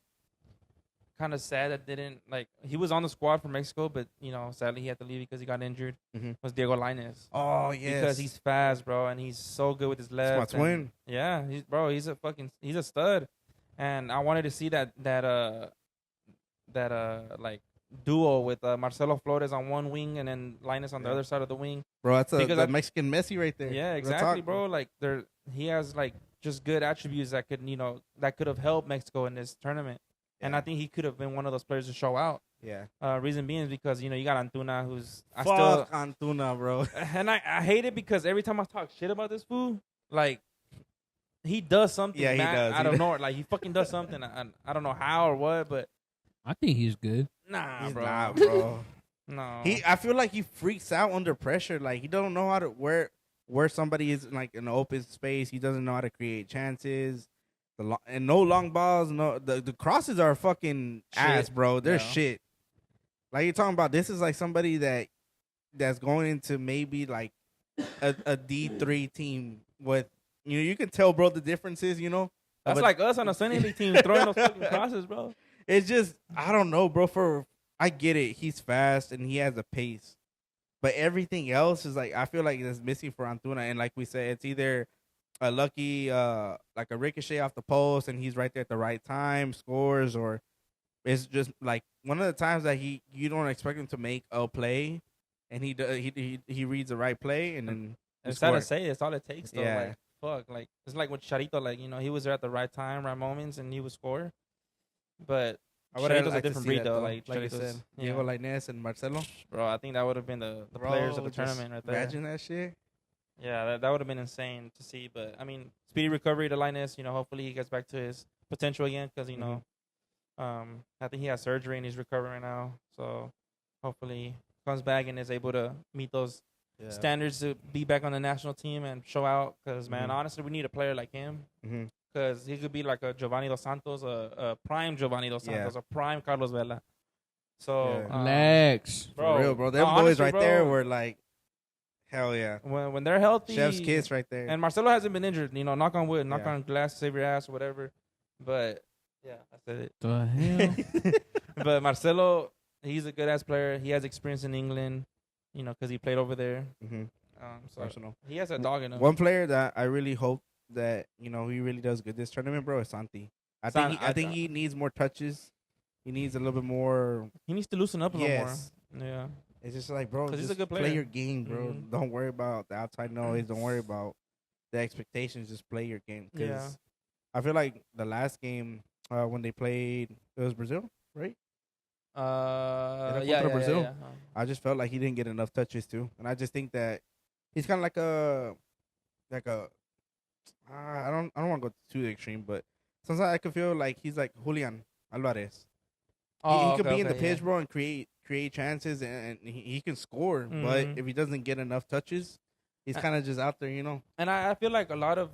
kind of sad that didn't like he was on the squad for Mexico, but sadly he had to leave because he got injured. Mhm. Was Diego Lainez. Oh yes, Because he's fast, bro, and he's so good with his left. That's my twin. Yeah, he's a stud, and I wanted to see that like duo with Marcelo Flores on one wing and then Linus on the Yeah. other side of the wing. Bro, that's Because the I- Mexican Messi right there. Yeah, Real exactly, talk. bro. Like he has like just good attributes that could have helped Mexico in this tournament, and I Yeah. think he could have been one of those players to show out. Yeah. Reason being is because you got Antuna, who's Fuck Antuna, bro. and I hate it because every time I talk shit about this fool, like he does something. Yeah, he does. out of nowhere. Like he fucking does something. I don't know how or what, but I think he's good. nah, He's bro. not, bro. No, I feel like he freaks out under pressure. Like he don't know how to where somebody is in, like in an open space. He doesn't know how to create chances. And no long balls. No, the crosses are fucking Shit. ass, bro. They're Yeah. shit. Like you're talking about, this is like somebody that's going into maybe like a D3 team with you can tell, bro, the differences. that's But- like us on a Sunday League team throwing those fucking crosses, bro. It's just I don't know, bro. I get it. He's fast and he has a pace, but everything else is like I feel like it's missing for Antuna. And like we said, it's either a lucky like a ricochet off the post and he's right there at the right time, scores, or it's just like one of the times that you don't expect him to make a play, and he reads the right play and then he It's sad to scores. say. It's all it takes, though. Yeah. Like, fuck. Like, it's like with Charito. Like, he was there at the right time, right moments, and he would score. But I would Charito's a like to different see breed, that, though. though. Like you Charito's- said, yeah. Diego Lainez and Marcelo. Bro, I think that would have been the players of the Bro, just tournament right there. Imagine that shit. Yeah, that would have been insane to see. But, I mean, speedy recovery to Linus. Hopefully he gets back to his potential again because, I think he has surgery and he's recovering right now. So, hopefully comes back and is able to meet those standards to be back on the national team and show out. Because, man, Mhm. honestly, we need a player like him. Mm-hmm. Because he could be like a Giovanni Dos Santos, a prime Giovanni Dos Yeah. Santos, a prime Carlos Vela. So, Yeah. Lex. bro, For real, bro. Them no, boys honestly, right bro, there were like Hell yeah. When they're healthy, Chef's kiss right there. And Marcelo hasn't been injured. Knock on wood, knock Yeah. on glass, save your ass, or whatever. But yeah, I said it. The hell? But Marcelo, he's a good ass player. He has experience in England, because he played over there. Mm-hmm. So Arsenal. he has a dog in him. One player that I really hope that he really does good this tournament, bro, is Santi. I think he needs more touches. He needs a little bit more. He needs to loosen up a little more. Yeah. It's just like, bro, 'Cause just he's a good player. play your game, bro. Mhm. Don't worry about the outside noise. Don't worry about the expectations. Just play your game. Yeah. I feel like the last game when they played, it was Brazil, right? Yeah, Brazil. yeah. I just felt like he didn't get enough touches too, and I just think that he's kind of like a I don't want to go too extreme, but sometimes I could feel like he's like Julian Alvarez. He could be in the pitch, bro, and create chances, and he can score. Mhm. But if he doesn't get enough touches, he's kind of just out there, And I feel like a lot of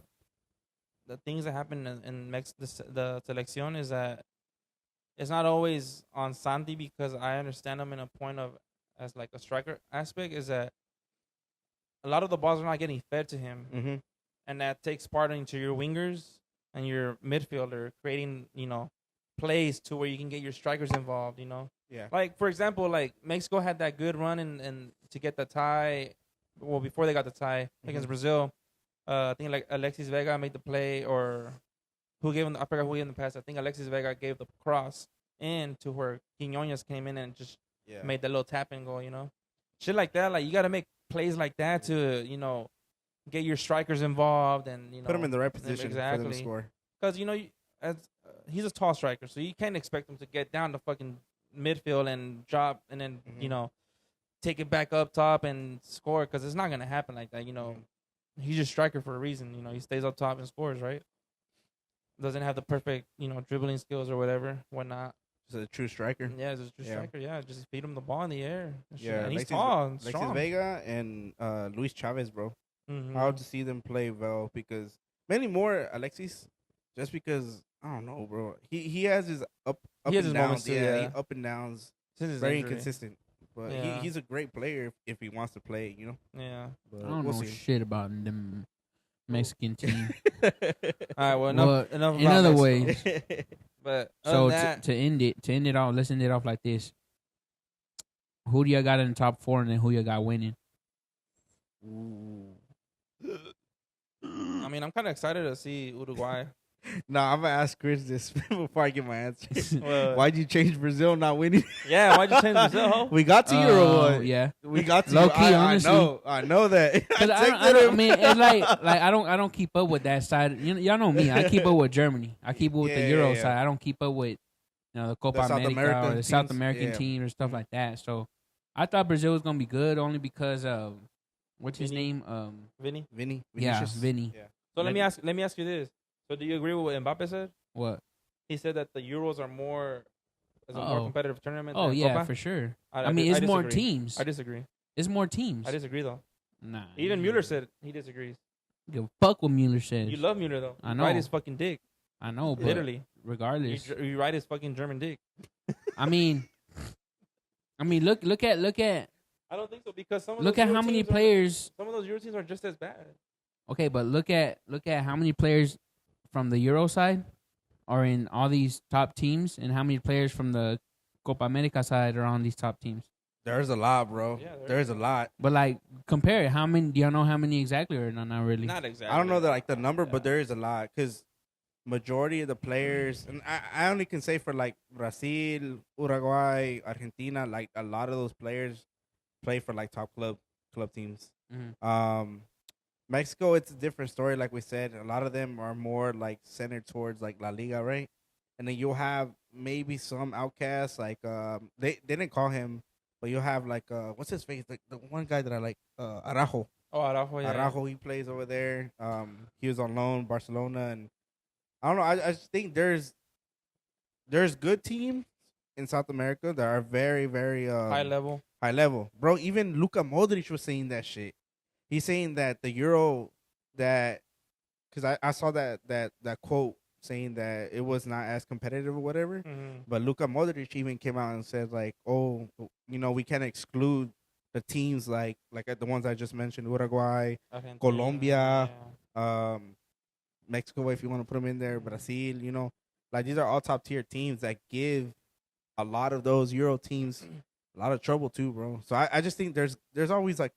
the things that happen in the selección is that it's not always on Santi, because I understand him in a point of as like a striker aspect, is that a lot of the balls are not getting fed to him, Mm-hmm. and that takes part into your wingers and your midfielder creating plays to where you can get your strikers involved. Yeah. Like, for example, like Mexico had that good run and to get the tie. Well, before they got the tie against Brazil, I think like Alexis Vega made the play, or who gave him? I forgot who gave him the pass. I think Alexis Vega gave the cross in to where Quiñones came in and just made that little tap and go. Shit like that. Like, you got to make plays like that to get your strikers involved and put him in the right position for them to exactly. score. Because as he's a tall striker, so you can't expect him to get down to fucking midfield and drop and then take it back up top and score, because it's not gonna happen like that. He's just striker for a reason. He stays up top and scores, right? Doesn't have the perfect dribbling skills or whatnot. Just a true striker. Yeah, he's a true striker. Yeah, just feed him the ball in the air. Yeah, and he's tall and Alexis strong. Vega and Luis Chavez, bro. Mhm. I hope to see them play well, because many more Alexis, just because I don't know, bro. He has his up He has and his moments downs, too, yeah. up and downs, Since his very injury. inconsistent. But Yeah. he's a great player if he wants to play, Yeah. But I don't we'll know see. shit about them Mexican team. All right. Well, enough. Enough. In about other Mexico. ways, But so other than to end it off, let's end it off like this. Who do you got in the top 4, and then who you got winning? I mean, I'm kind of excited to see Uruguay. Nah, I'm gonna ask Chris this before I get my answer. What? Why'd you change Brazil not winning? Yeah, why'd you change Brazil? Ho? We got to Euro one. Yeah. We got to Low key, I honestly. I know that. Cause I mean, it's like I don't keep up with that side. Y'all know me. I keep up with Germany. I keep up with the Yeah, Euro yeah. side. I don't keep up with the Copa The South America American or the South teams. American Yeah. teams or stuff like that. So I thought Brazil was gonna be good only because of what's his Vinny. name? Vinny. Yeah, Vinicius. Vinny. Yeah. So let me ask you this. So do you agree with what Mbappe said? What? He said that the Euros are more is a more Oh. competitive tournament. Oh than yeah, Copa? for sure. I I mean, it's more disagree. teams. I disagree. It's more teams. I disagree though. Nah. Even Mueller said he disagrees. Give a fuck what Mueller says. You love Mueller though. I You know. ride his fucking dick. I know, but Literally. regardless, You ride his fucking German dick. I mean, look at I don't think so, because some of look those at Euro how many teams players. some of those Euro teams are just as bad. Okay, but look at how many players from the Euro side are in all these top teams, and how many players from the Copa America side are on these top teams. There's a lot, bro. Yeah, there's a lot. But like, compare it. How many? Do y'all know how many exactly, or not really? Not exactly. I don't know the number, Yeah. but there is a lot, because majority of the players, and I only can say for like Brazil, Uruguay, Argentina, like a lot of those players play for like top club teams. Mhm. Mexico, it's a different story. Like we said, a lot of them are more like centered towards like La Liga, right? And then you'll have maybe some outcasts, like they didn't call him, but you'll have like what's his face, like the one guy that I like, Araujo. Oh, Araujo, yeah. Araujo, he plays over there. He was on loan, Barcelona, and I don't know. I just think there's good teams in South America that are very, very High level. high level, bro. Even Luka Modric was saying that shit. He's saying that the Euro, that because I saw that quote saying that it was not as competitive or whatever. Mm-hmm. But Luka Modric even came out and said like, oh, we can't exclude the teams like the ones I just mentioned, Uruguay, Argentina, Colombia, yeah. Mexico, if you want to put them in there, Brazil, like these are all top tier teams that give a lot of those Euro teams a lot of trouble too, bro. So I just think there's always like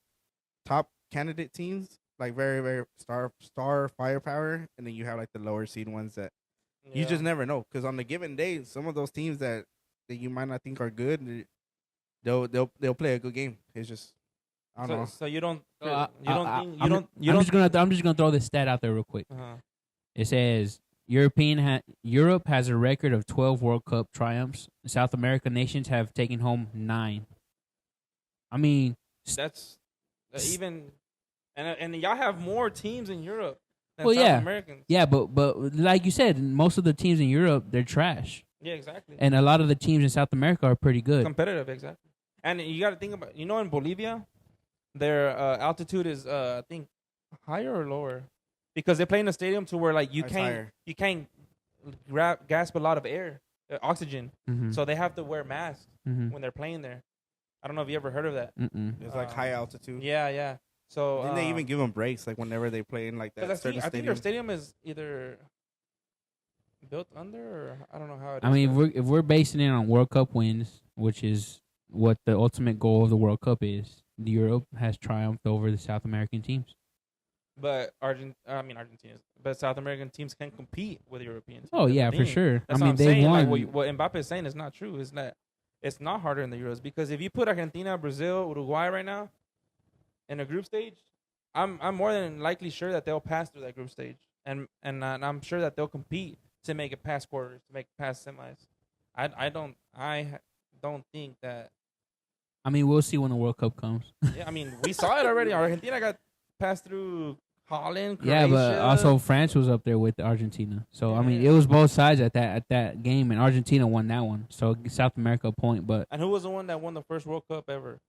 top candidate teams, like very, very star firepower, and then you have like the lower seed ones that you just never know. Because on the given day, some of those teams that you might not think are good, they'll play a good game. It's just I don't know. So you don't I'm just gonna throw this stat out there real quick. It says Europe has a record of 12 World Cup triumphs. South American nations have taken home 9. I mean, that's even, and y'all have more teams in Europe than well, South yeah, Americans. yeah, but like you said, most of the teams in Europe they're trash, Yeah, exactly. and a lot of the teams in South America are pretty good. Competitive, exactly. And you got to think about, in Bolivia, their altitude is I think higher or lower, because they play in a stadium to where like you can't gasp a lot of air, oxygen. Mm-hmm. So they have to wear masks Mm-hmm. when they're playing there. I don't know if you ever heard of that. It's like high altitude. Yeah. So Didn't they even give them breaks like whenever they play in like that certain I think their stadium? stadium is either built under, or I don't know how it is. I mean, if we're basing it on World Cup wins, which is what the ultimate goal of the World Cup is, Europe has triumphed over the South American teams. But but South American teams can compete with European teams. Oh yeah, for sure. That's I mean, what I'm they saying. won. Like, what Mbappe is saying is not true. Is that it's not harder in the Euros, because if you put Argentina, Brazil, Uruguay right now in a group stage, I'm more than likely sure that they'll pass through that group stage, and I'm sure that they'll compete to make it past quarters, to make it past semis. I don't think that. I mean, we'll see when the World Cup comes. Yeah, I mean, we saw it already. Argentina got passed through Holland, Croatia. Yeah, but also France was up there with Argentina. So I mean, Yeah. it was both sides at that game, and Argentina won that one. So South America a point, but And who was the one that won the first World Cup ever?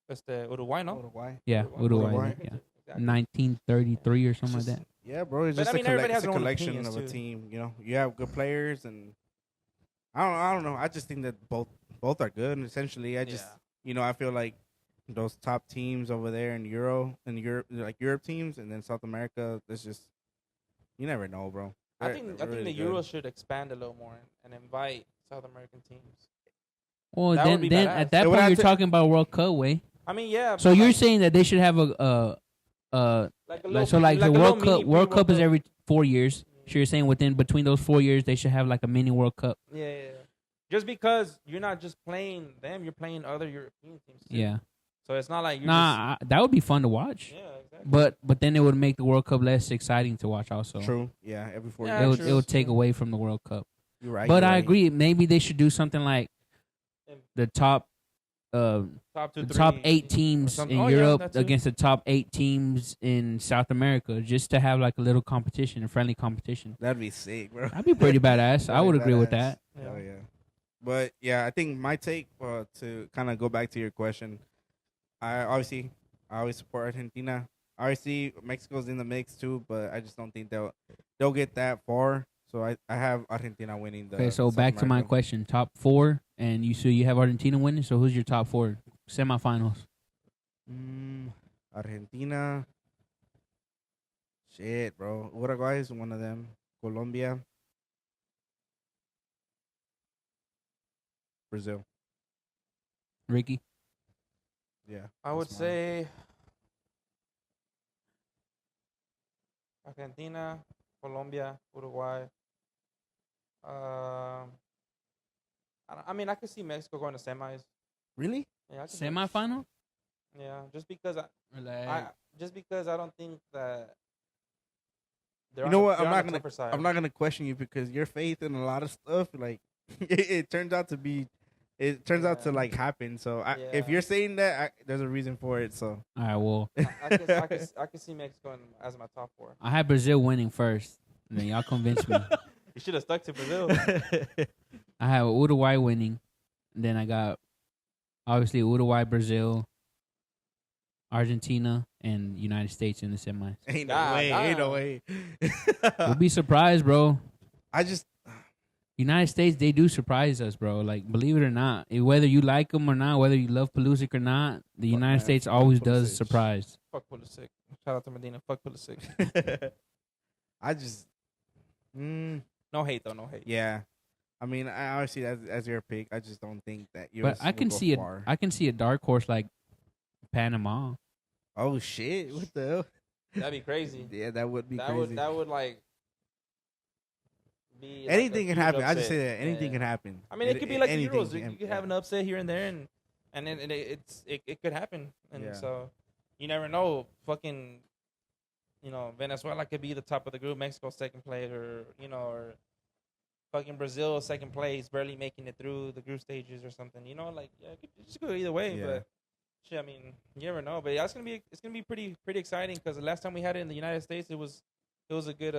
It's the Uruguay, no? Uruguay. yeah, Uruguay. Uruguay. Yeah, Exactly. 1933 or something like that. Yeah, bro. It's But, just I mean, everybody has it's a their own collection opinions, of a too. team. You have good players, and I don't know. I just think that both are good. And essentially, I just I feel like those top teams over there in Europe, like Europe teams, and then South America. It's just you never know, bro. I think the Euros should expand a little more and invite South American teams. Well, That would be then badass. at that They would point have you're to- talking about World Cup way. I mean, yeah. So but you're like, saying that they should have like a little, the a World little Cup. mini World Cup is Cup. every 4 years. So you're saying between those 4 years they should have like a mini World Cup. Yeah. Just because you're not just playing them, you're playing other European teams too. Yeah. So it's not like you're That would be fun to watch. Yeah, exactly. But then it would make the World Cup less exciting to watch. Also, True. Yeah, every 4 Yeah, years. it would take away from the World Cup. You're right. But you're I right. agree. Maybe they should do something like the top top two, the three, top 8 or teams something. in Oh, yeah, Europe that too. against the top 8 teams in South America, just to have like a little competition, a friendly competition. That'd be sick, bro. That'd be pretty badass. I That'd would be agree with badass. that. Hell yeah. But yeah, I think my take to kind of go back to your question, I always support Argentina. Obviously, Mexico's in the mix too, but I just don't think they'll get that far. So I have Argentina winning the. Okay, so South back to my America. question: top 4, and you have Argentina winning. So who's your top 4 semifinals? Argentina. Shit, bro. Uruguay is one of them. Colombia. Brazil. Ricky. Yeah. I would that's mine. say Argentina, Colombia, Uruguay. I mean, I could see Mexico going to semis. Really? Yeah, I could see it. Semifinal? Yeah, just because I don't think that. They're You on know the- what? they're I'm on not the gonna. tougher side. I'm not gonna question you because your faith in a lot of stuff, like it turns out to be. It turns out to Yeah. like happen. So if Yeah. you're saying that, there's a reason for it. So All right. Well, I could see Mexico as my top 4. I had Brazil winning first. And then y'all convinced me. You should have stuck to Brazil. I have Uruguay winning. And then I got obviously Uruguay, Brazil, Argentina, and United States in the semis. ain't no Nah, way. nah. Ain't no way. We'll be surprised, bro. I just United States, they do surprise us, bro. Like, believe it or not, whether you like them or not, whether you love Pulisic or not, the Fuck, United man, States fuck always Pulisic. does surprise. Fuck Pulisic. Shout out to Medina. Fuck Pulisic. I just, No hate though. No hate. yeah. I mean, I obviously as your pick, I just don't think that But US I can will go see far. I can see a dark horse like Panama. Oh shit! What the hell? That'd be crazy. Yeah, that would be that crazy. would like be like, Anything a can huge happen. I just upset. say that anything Yeah. can happen. I mean, it could be like the anything Euros. You can- could have an upset here and there, and then it could happen, and Yeah. so you never know. Fucking, Venezuela could be the top of the group, Mexico second place, or or fucking Brazil second place, barely making it through the group stages or something. Like it could just go either way. Yeah. But shit, I mean, you never know. But yeah, it's gonna be pretty exciting because the last time we had it in the United States, it was a good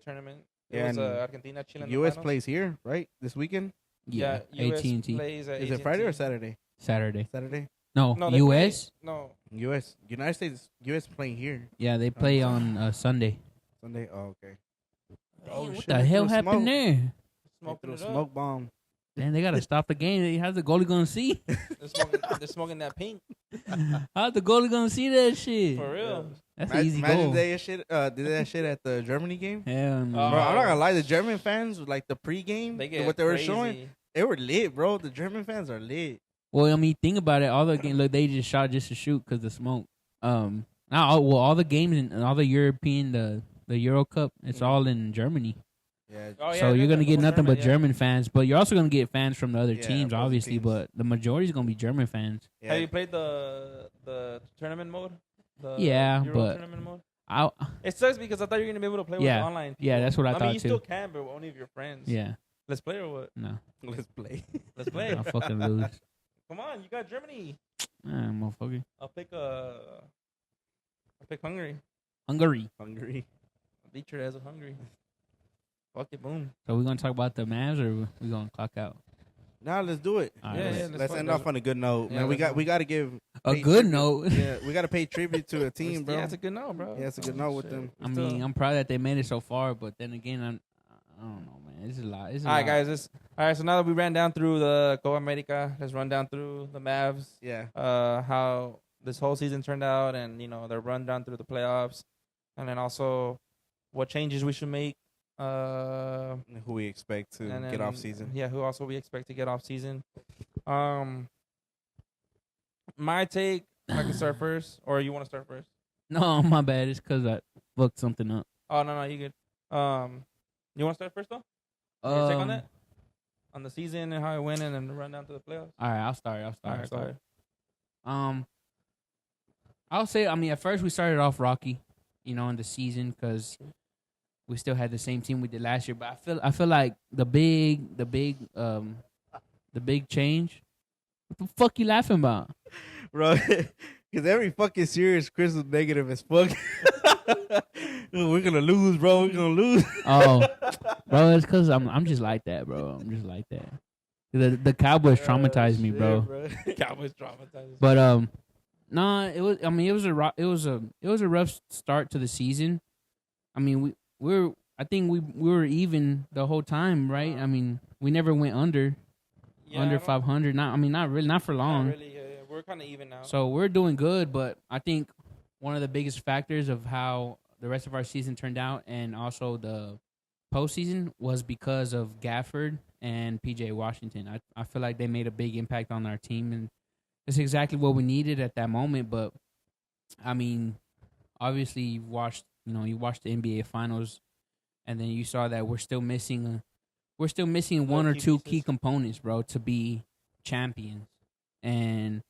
tournament. It Yeah, was and Argentina, Chile. in the U.S. finals. plays here, right? This weekend. Yeah, US AT&T plays at Is it Friday or AT&T. Saturday? Saturday. Saturday. No, No, they U.S. play- no, U.S. United States. U.S. playing here Yeah, they play on Sunday. Sunday. Oh, okay. Damn, Oh, what shit, the they hell threw happened smoke. there? smoking Threw a it up. smoke bomb. Man, they gotta stop the game. How's the goalie gonna see? They're smoking that pink How's the goalie gonna see that shit? for real. That's an easy Imagine goal. they did that shit at the Germany game. Hell no. Bro, I'm not gonna lie. The German fans, like the pregame, They get what they were crazy. showing, they were lit, bro. The German fans are lit. Well, I mean, think about it. All the games, look, they just shot just to shoot because the smoke. All the games and all the European, the Euro Cup, it's all in Germany. Yeah. Oh, yeah, So you're gonna the get whole nothing but tournament, German fans, but you're also gonna get fans from the other Yeah, teams, opposing obviously. teams. But the majority is gonna be German fans. Yeah. Have you played the tournament mode? The Yeah, Euro but- tournament mode. I It sucks because I thought you were gonna be able to play Yeah. with online. Yeah, people. that's what I mean, thought you too. still can, but only if you're friends. yeah Let's play or what? no, Let's play. Let's play. I fucking lose. Come on, you got Germany. Motherfucker. I'll pick Hungary. Hungary. Hungry. I'll beat your ass with Hungary. Fuck it, boom. So we're gonna talk about the Mavs, or we gonna clock out? Now let's do it. All right, Yeah, let's- yeah, Let's fuck end that. off on a good note, Yeah, man. let's We got to give A pay good tribute. note. Yeah, we got to pay tribute to a team, bro. Yeah, it's a good note, bro. Yeah, it's a good note with Shit. them. I mean, I'm proud that they made it so far, but then again, I don't know, man. It's a lot. It's a All right, lot. guys. All right, so now that we ran down through the Copa America, let's run down through the Mavs. Yeah. How this whole season turned out, and their run down through the playoffs, and then also what changes we should make. Who we expect to And get then, off season. Yeah, who also we expect to get off season. My take, I can start first, or you want to start first? No, my bad. It's because I fucked something up. Oh no, you good. You want to start first though? Your take on that? On the season and how it went, and then the run down to the playoffs. All right, I'll start. All right, go ahead. I'll say. I mean, at first we started off rocky, in the season because we still had the same team we did last year. But I feel like the big change. What the fuck you laughing about? Bro, because every fucking series, Chris was negative as fuck. We're going to lose, bro. We're going to lose. Oh, bro, it's because I'm just like that, bro. I'm just like that. The Cowboys traumatized me, Shit, bro. Cowboys traumatized. But no, it was. I mean, it was a rough start to the season. I mean, I think we were even the whole time, right? I mean, we never went under 500. Not really, not for long. Not really, yeah. We're kind of even now. So we're doing good, but I think one of the biggest factors of how the rest of our season turned out, and also the postseason, was because of Gafford and PJ Washington. I feel like they made a big impact on our team, and it's exactly what we needed at that moment. But I mean, obviously you watched the NBA Finals, and then you saw that we're still missing one or key two pieces. key components, bro, to be champions. And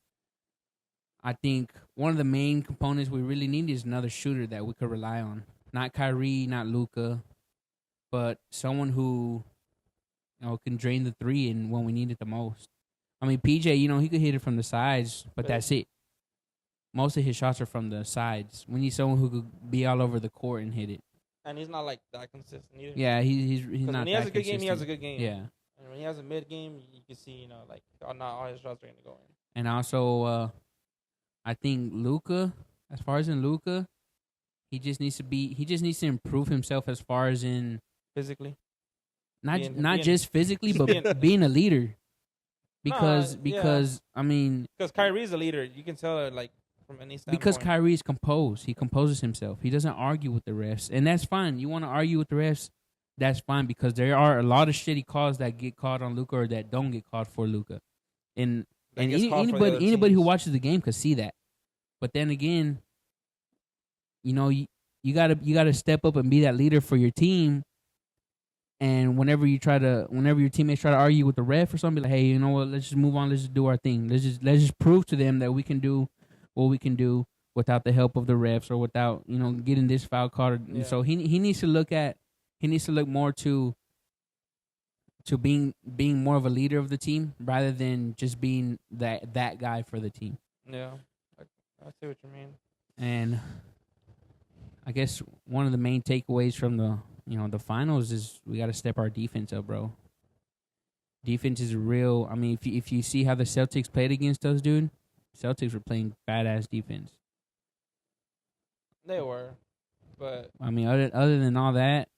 I think one of the main components we really need is another shooter that we could rely on. Not Kyrie, not Luka, but someone who can drain the three and when we need it the most. I mean, PJ, he could hit it from the sides, but Right. that's it. Most of his shots are from the sides. We need someone who could be all over the court and hit it. And he's not like that consistent either. Yeah, he's 'Cause not when he has that a good game, he has a consistent. good game. Yeah. And when he has a mid game, you can see, like not all his shots are gonna go in. And also, I think Luka, as far as in Luka, he just needs to improve himself as far as in Physically. not just physically, but being- being a leader. yeah. Because I mean, Because Kyrie's a leader. You can tell it like from any standpoint. because Kyrie's composed. He composes himself. He doesn't argue with the refs, and that's fine. You want to argue with the refs, that's fine, because there are a lot of shitty calls that get called on Luka or that don't get called for Luka, and That and gets called for the other anybody who teams. watches the game could see that. But then again, you know, you gotta step up and be that leader for your team. And whenever your teammates try to argue with the ref or something, be like, hey, you know what? Let's just move on. Let's just do our thing. Let's just prove to them that we can do what we can do without the help of the refs or without getting this foul card. Yeah. And so he needs to look more to being more of a leader of the team rather than just being that guy for the team. Yeah, I see what you mean. And I guess one of the main takeaways from the finals is we got to step our defense up, bro. Defense is real. I mean, if you see how the Celtics played against us, dude, Celtics were playing badass defense. They were, but I mean, other than all that,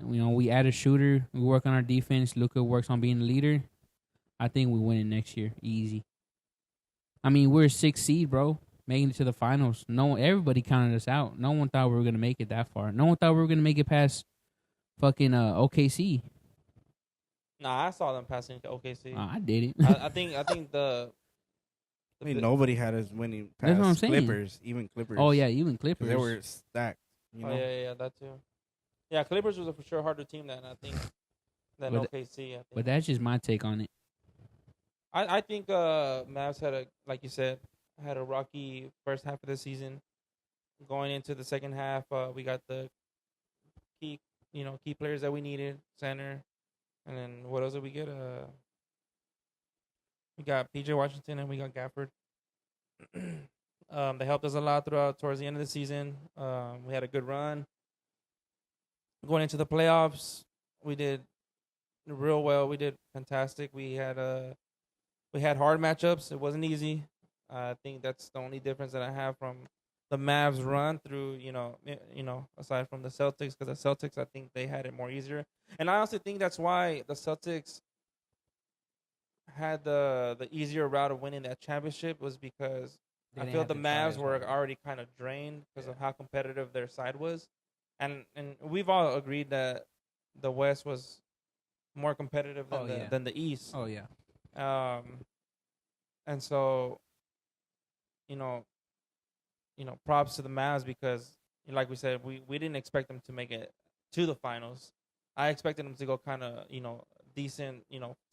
we add a shooter. We work on our defense. Luka works on being a leader. I think we win it next year, easy. I mean, we're a 6th seed, bro. Making it to the finals. Everybody counted us out. No one thought we were gonna make it that far. No one thought we were gonna make it past fucking OKC. nah, I saw them passing to OKC. I did it. I think the I mean, nobody had us winning That's past what I'm saying. Clippers, even Clippers. Oh yeah, even Clippers. They were stacked. You know? Oh yeah, that too. Yeah, Clippers was a for sure harder team than But- OKC. I think. But that's just my take on it. I think Mavs had like you said, had a rocky first half of the season. Going into the second half, we got the key players that we needed, center, and then what else did we get? We got PJ Washington and we got Gafford. They helped us a lot towards the end of the season. We had a good run. Going into the playoffs, we did real well. We did fantastic. We had hard matchups. It wasn't easy. I think that's the only difference that I have from the Mavs run through, aside from the Celtics, because the Celtics, I think they had it more easier. And I also think that's why the Celtics had the easier route of winning that championship was because They I didn't feel have the to try Mavs as were hard. already kind of drained because of how competitive their side was. And we've all agreed that the West was more competitive than the East. Oh yeah. And so, props to the Mavs because, like we said, we didn't expect them to make it to the finals. I expected them to go kind of, decent,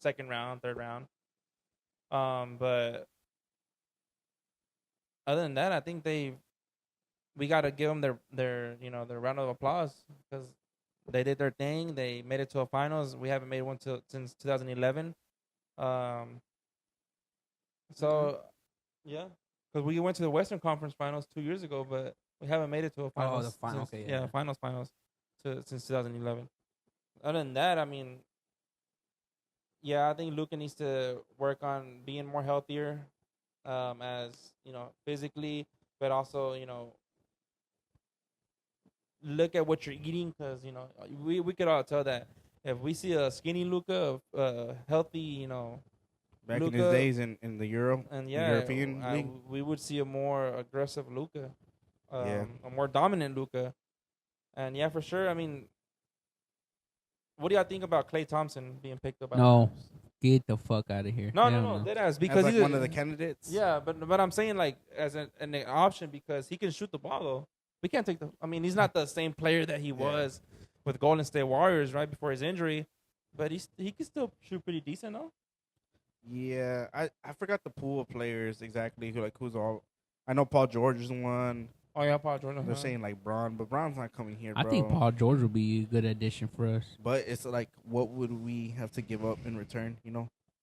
second round, third round. But other than that, I think we got to give them their round of applause because they did their thing. They made it to a finals. We haven't made one since 2011. So, yeah, because we went to the Western Conference Finals 2 years ago, but we haven't made it to a finals. the final. Since, Okay, yeah. finals since 2011. Other than that, I mean, yeah, I think Luka needs to work on being more healthier, as physically, but also look at what you're eating because we could all tell that if we see a skinny Luka, healthy, Back in Luka, his days in the Euro, and the yeah, European League. we would see a more aggressive Luka, Yeah. a more dominant Luka, and yeah, for sure. I mean, what do y'all think about Klay Thompson being picked up? By No. the Mavs? Get the fuck out of here. No, Hell no, dead ass As because like he's one of the candidates. Yeah, but I'm saying like as an option because he can shoot the ball though. We can't take I mean, he's not the same player that he was with Golden State Warriors right before his injury, but he can still shoot pretty decent, no? Yeah, I forgot the pool of players exactly who's all. I know Paul George is one. Oh yeah, Paul Jordan. They're saying like Braun, but Braun's not coming here, I bro. think Paul George will be a good addition for us. But it's like, what would we have to give up in return?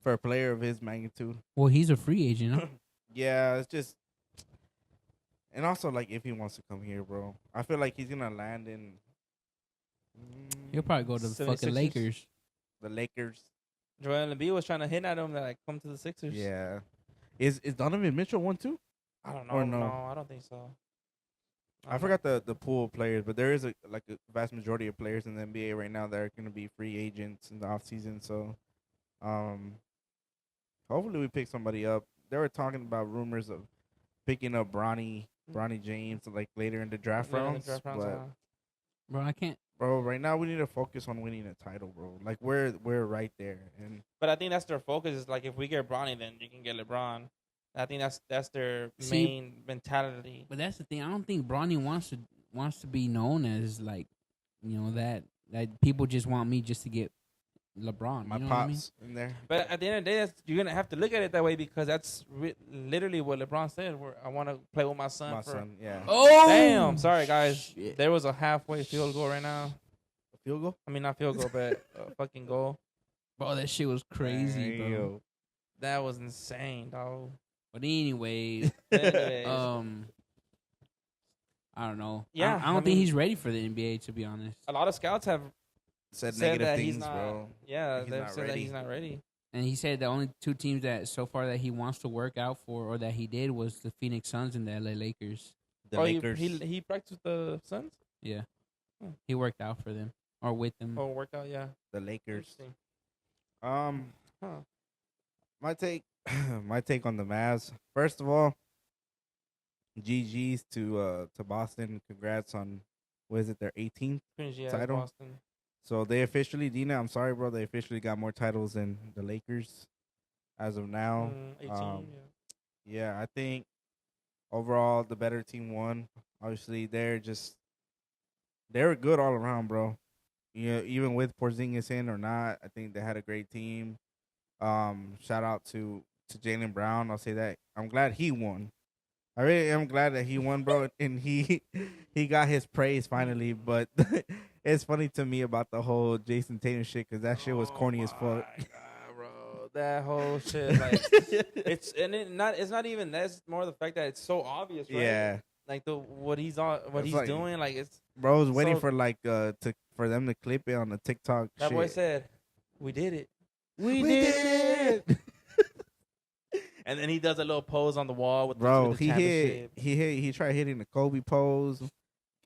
For a player of his magnitude. Well, he's a free agent. Huh? Yeah, it's just, and also like if he wants to come here, bro, I feel like he's gonna land in. He'll probably go to the 76ers? fucking Lakers. The Lakers. Joel Embiid was trying to hit at him that like come to the Sixers. Yeah, is Donovan Mitchell one too? I don't know. Or no? No, I don't think so. I forgot the pool of players, but there is a vast majority of players in the NBA right now that are going to be free agents in the off season. So, um, hopefully we pick somebody up. They were talking about rumors of picking up Bronny James like later in the draft Later in the rounds. draft rounds, But Bro, I can't. bro, right now we need to focus on winning a title, bro. Like we're right there, and But I think that's their focus. Is like if we get Bronny, then you can get LeBron. I think that's their See, main mentality. But that's the thing. I don't think Bronny wants to be known as like, that people just want me just to get LeBron. my You know what I mean? pops in there. But at the end of the day, you're gonna have to look at it that way because that's literally what LeBron said. Where I want to play with my son. My son, yeah. Oh, Damn, sorry guys. shit. There was a halfway field goal right now. A field goal. I mean, not field goal, but fucking goal. Bro, that shit was crazy, Dang, bro. yo. That was insane, dog. But anyways, Anyways, I don't know. Yeah, I don't I think mean- he's ready for the NBA, to be honest. a lot of scouts have Said said negative that things, he's not. bro. Yeah, He's they've not said that ready. he's not ready. And he said the only two teams that so far that he wants to work out for, or that he did, was the Phoenix Suns and the LA Lakers. The Oh, Lakers. he practiced with the Suns. Yeah, Hmm. he worked out for them or with them. Oh, workout. Yeah. the Lakers. Interesting. Huh. My take on the Mavs. First of all, GG's to Boston. Congrats on what is it, their 18th? Yeah, Title? Boston. So they officially, Dina, I'm sorry, bro, they officially got more titles than the Lakers as of now. 18. um, Yeah. Yeah, I think overall the better team won. Obviously, they were good all around, bro. Yeah, even with Porzingis in or not, I think they had a great team. Shout out to Jaylen Brown. I'll say that I'm glad he won. I really am glad that he won, bro, and he got his praise finally. But it's funny to me about the whole Jason Tatum shit because that shit was corny as fuck. My God, bro. That whole shit, like, it's not even that. It's more the fact that it's so obvious, right? Yeah, Like what he's It's he's like- doing, like it's bro, I was waiting So- for them to clip it on the TikTok. that shit. boy said, "We did it." We did it. And then he does a little pose on the wall with Bro, with the he championship. he tried hitting the Kobe pose,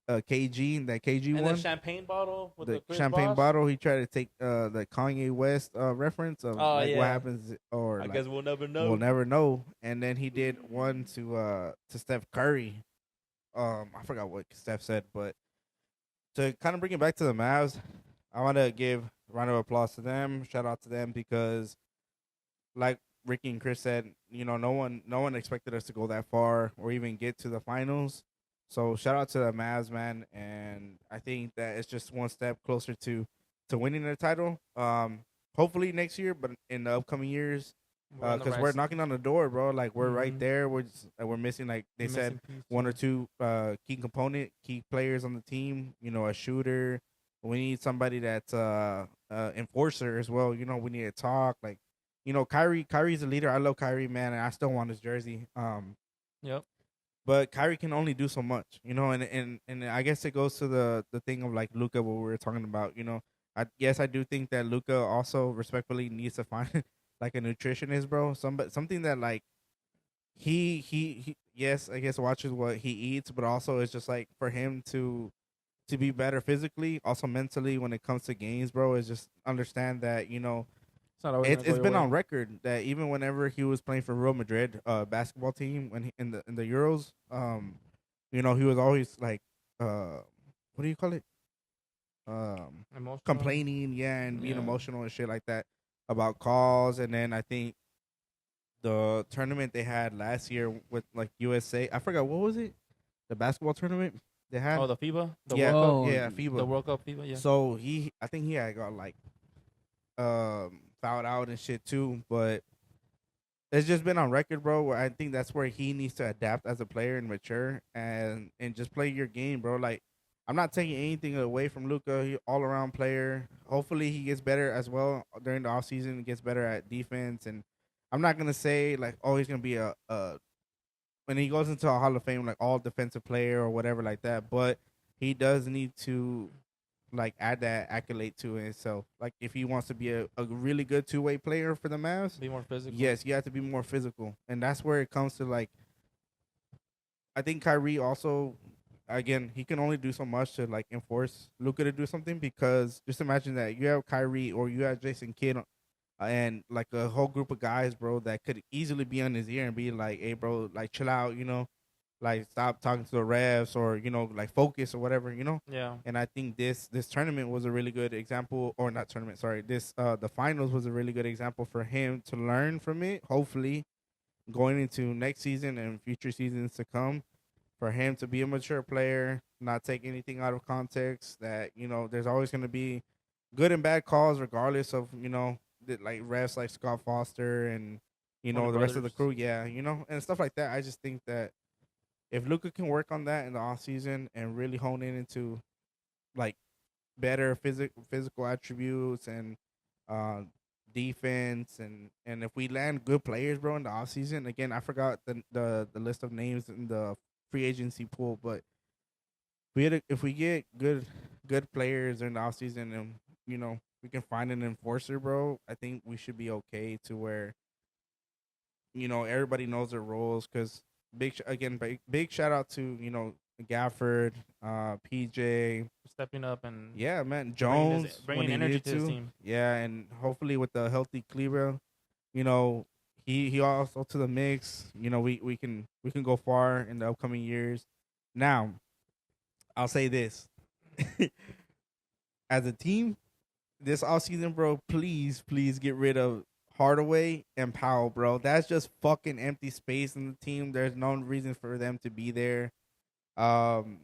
KG And one, the champagne bottle with the the Chris champagne Bosh. bottle. He tried to take the Kanye West reference of Oh, like yeah. what happens, or I like, guess we'll never know. we'll never know. And then he did one to Steph Curry. I forgot what Steph said, but to kind of bring it back to the Mavs, I want to give a round of applause to them. Shout out to them because, like Ricky and Chris said, no one expected us to go that far or even get to the finals. So shout out to the Mavs, man, and I think that it's just one step closer to winning the title. Hopefully next year, but in the upcoming years, We're on the because right we're s- knocking on the door, bro. Like we're right Mhm. there. We're missing, like they missing said, piece. one or two key players on the team. A shooter. We need somebody that's enforcer as well. We need to talk. Like, Kyrie's a leader. I love Kyrie, man, and I still want his jersey. Yep. But Kyrie can only do so much, and I guess it goes to the thing of like Luka, what we were talking about. I do think that Luka also respectfully needs to find like a nutritionist, bro. Something that like he yes, I guess watches what he eats, but also it's just like for him to be better physically, also mentally when it comes to games, bro. Is just understand that It's not always gonna go it's your been way. on record that even whenever he was playing for Real Madrid basketball team when in the Euros, he was always like what do you call it? Emotional. Complaining, yeah, and being Yeah. emotional and shit like that about calls. And then I think the tournament they had last year with like USA, I forgot what was it, the basketball tournament they had. Oh, the FIBA. The yeah, World Cup. yeah, the FIBA. The World Cup FIBA. Yeah. So I think he had got like fouled out and shit too, but it's just been on record, bro. Where I think that's where he needs to adapt as a player and mature and just play your game, bro. Like, I'm not taking anything away from Luka. He all around player. Hopefully he gets better as well during the offseason, gets better at defense. And I'm not gonna say like, oh, he's gonna be a when he goes into a Hall of Fame like all defensive player or whatever like that. But he does need to like add that accolade to himself. Like if he wants to be a really good two-way player for the Mavs, Be more physical. yes, you have to be more physical, and that's where it comes to like. I think Kyrie also again, he can only do so much to like enforce Luka to do something because just imagine that you have Kyrie or you have Jason Kidd and like a whole group of guys, bro, that could easily be on his ear and be like, "Hey, bro, like chill out, like stop talking to the refs or like focus or whatever, Yeah. And I think this tournament was a really good example, or not tournament, sorry, this the finals was a really good example for him to learn from it. Hopefully, going into next season and future seasons to come, for him to be a mature player, not take anything out of context. That there's always going to be good and bad calls, regardless of like refs like Scott Foster and Warner the rest of the Brothers. crew. Yeah, and stuff like that. I just think that if Luca can work on that in the off season and really hone in into like better physical attributes and uh, defense and if we land good players, bro, in the off season. Again, I forgot the list of names in the free agency pool, but if we get good players in the off season and we can find an enforcer, bro, I think we should be okay to where everybody knows their roles. Because big shout out to Gafford, PJ, Stepping up and yeah, man, bringing, Jones bringing when he energy needed to his to, team. yeah, and hopefully with the healthy Cleveland, you know, he also to the mix. We can go far in the upcoming years. Now, I'll say this: as a team, this offseason, bro, please get rid of Hardaway and Powell, bro. That's just fucking empty space in the team. There's no reason for them to be there. Um,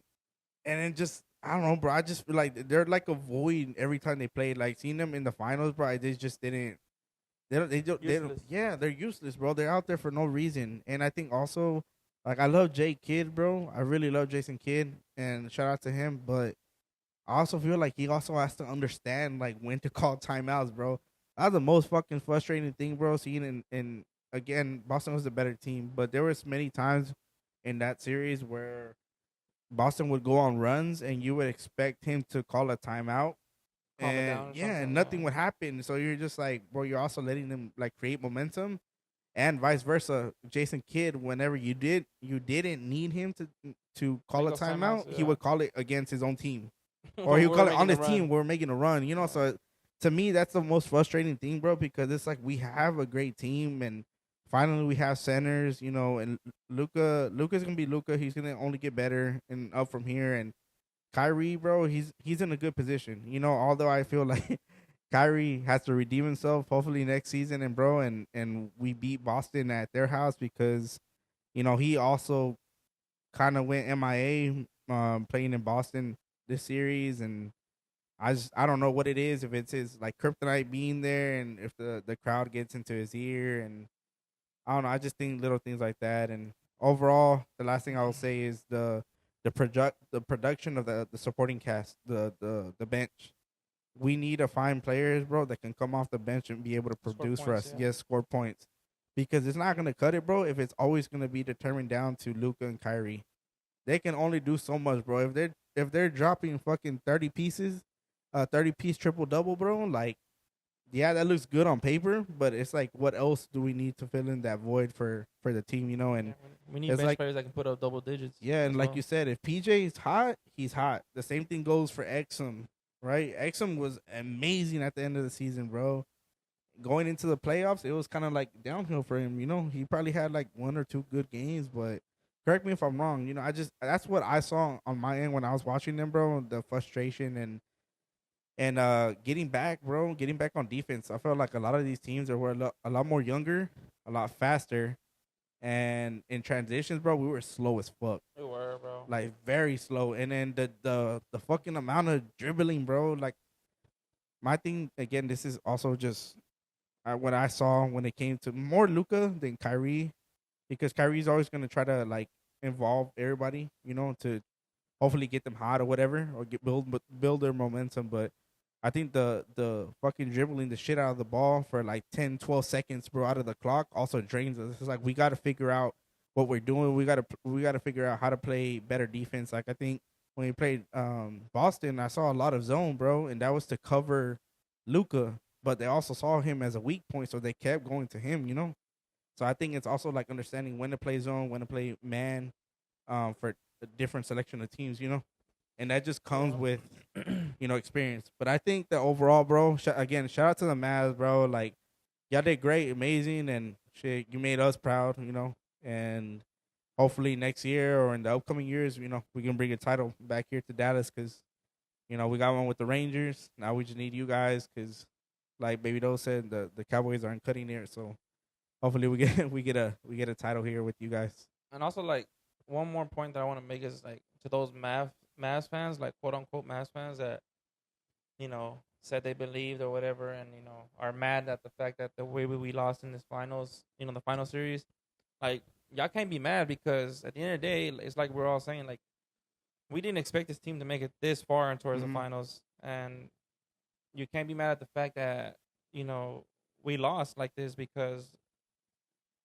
and it just I don't know, bro. I just feel like they're like a void every time they play. Like seeing them in the finals, bro. They just didn't. They don't. Useless. Yeah, they're useless, bro. They're out there for no reason. And I think also, like, I love Jay Kidd, bro. I really love Jason Kidd, and shout out to him. But I also feel like he also has to understand like when to call timeouts, bro. That's the most fucking frustrating thing, bro. Seeing in again, Boston was the better team, but there was many times in that series where Boston would go on runs and you would expect him to call a timeout. Calm it And down or yeah, and something. nothing would happen. So you're just like, bro, you're also letting them like create momentum and vice versa. Jason Kidd, whenever you didn't need him to call Make a those timeout, timeouts, he yeah. would call it against his own team. Or he would call it on his team. We're making a run, So to me, that's the most frustrating thing, bro, because it's like we have a great team, and finally we have centers, and Luca's gonna be Luca. He's gonna only get better and up from here. And Kyrie, bro, he's in a good position, Although I feel like Kyrie has to redeem himself, hopefully next season, and bro, and we beat Boston at their house because he also kind of went MIA playing in Boston this series, and I don't know what it is, if it's his like kryptonite being there, and if the crowd gets into his ear, and I don't know. I just think little things like that, and overall, the last thing I will say is the production of the supporting cast, the bench. We need to find players, bro, that can come off the bench and be able to Score produce for points, us. yeah. Yes, score points, because it's not gonna cut it, bro. If it's always gonna be determined down to Luca and Kyrie, they can only do so much, bro. If they're dropping fucking 30 pieces, 30-piece triple double, bro, like yeah, that looks good on paper, but it's like what else do we need to fill in that void for the team, And Yeah, we need it's bench like players that can put up double digits. yeah, and as like well. you said, if PJ is hot, he's hot. The same thing goes for Exum, right? Exum was amazing at the end of the season, bro. Going into the playoffs, it was kind of like downhill for him. He probably had like one or two good games, but correct me if I'm wrong. I just that's what I saw on my end when I was watching them, bro. The frustration and getting back, bro, getting back on defense. I felt like a lot of these teams were a lot more younger, a lot faster, and in transitions, bro, we were slow as fuck, We were, bro. like very slow. And then the fucking amount of dribbling, bro. Like my thing again, this is also just what I saw when it came to more Luca than Kyrie, because Kyrie's always gonna try to like involve everybody, to hopefully get them hot or whatever, or build their momentum. But I think the fucking dribbling the shit out of the ball for like 10, 12 seconds, bro, out of the clock also drains us. It's like we got to figure out what we're doing. We got to figure out how to play better defense. Like I think when we played Boston, I saw a lot of zone, bro, and that was to cover Luca, but they also saw him as a weak point, so they kept going to him. So I think it's also like understanding when to play zone, when to play man, for a different selection of teams, and that just comes Yeah. with experience. But I think that overall, bro, again, shout out to the Mavs, bro. Like y'all did great, amazing, and shit, you made us proud, and hopefully next year or in the upcoming years, we can bring a title back here to Dallas because we got one with the Rangers. Now we just need you guys because, like Baby Doe said, the Cowboys aren't cutting it. So hopefully we get we get a title here with you guys. And also, like, one more point that I want to make is, like, to those Mavs fans, like, quote unquote Mavs fans that, said they believed or whatever, and, are mad at the fact that the way we lost in this finals, the final series. Like, y'all can't be mad because at the end of the day, it's like we're all saying, like, we didn't expect this team to make it this far and towards the finals. And you can't be mad at the fact that, we lost like this because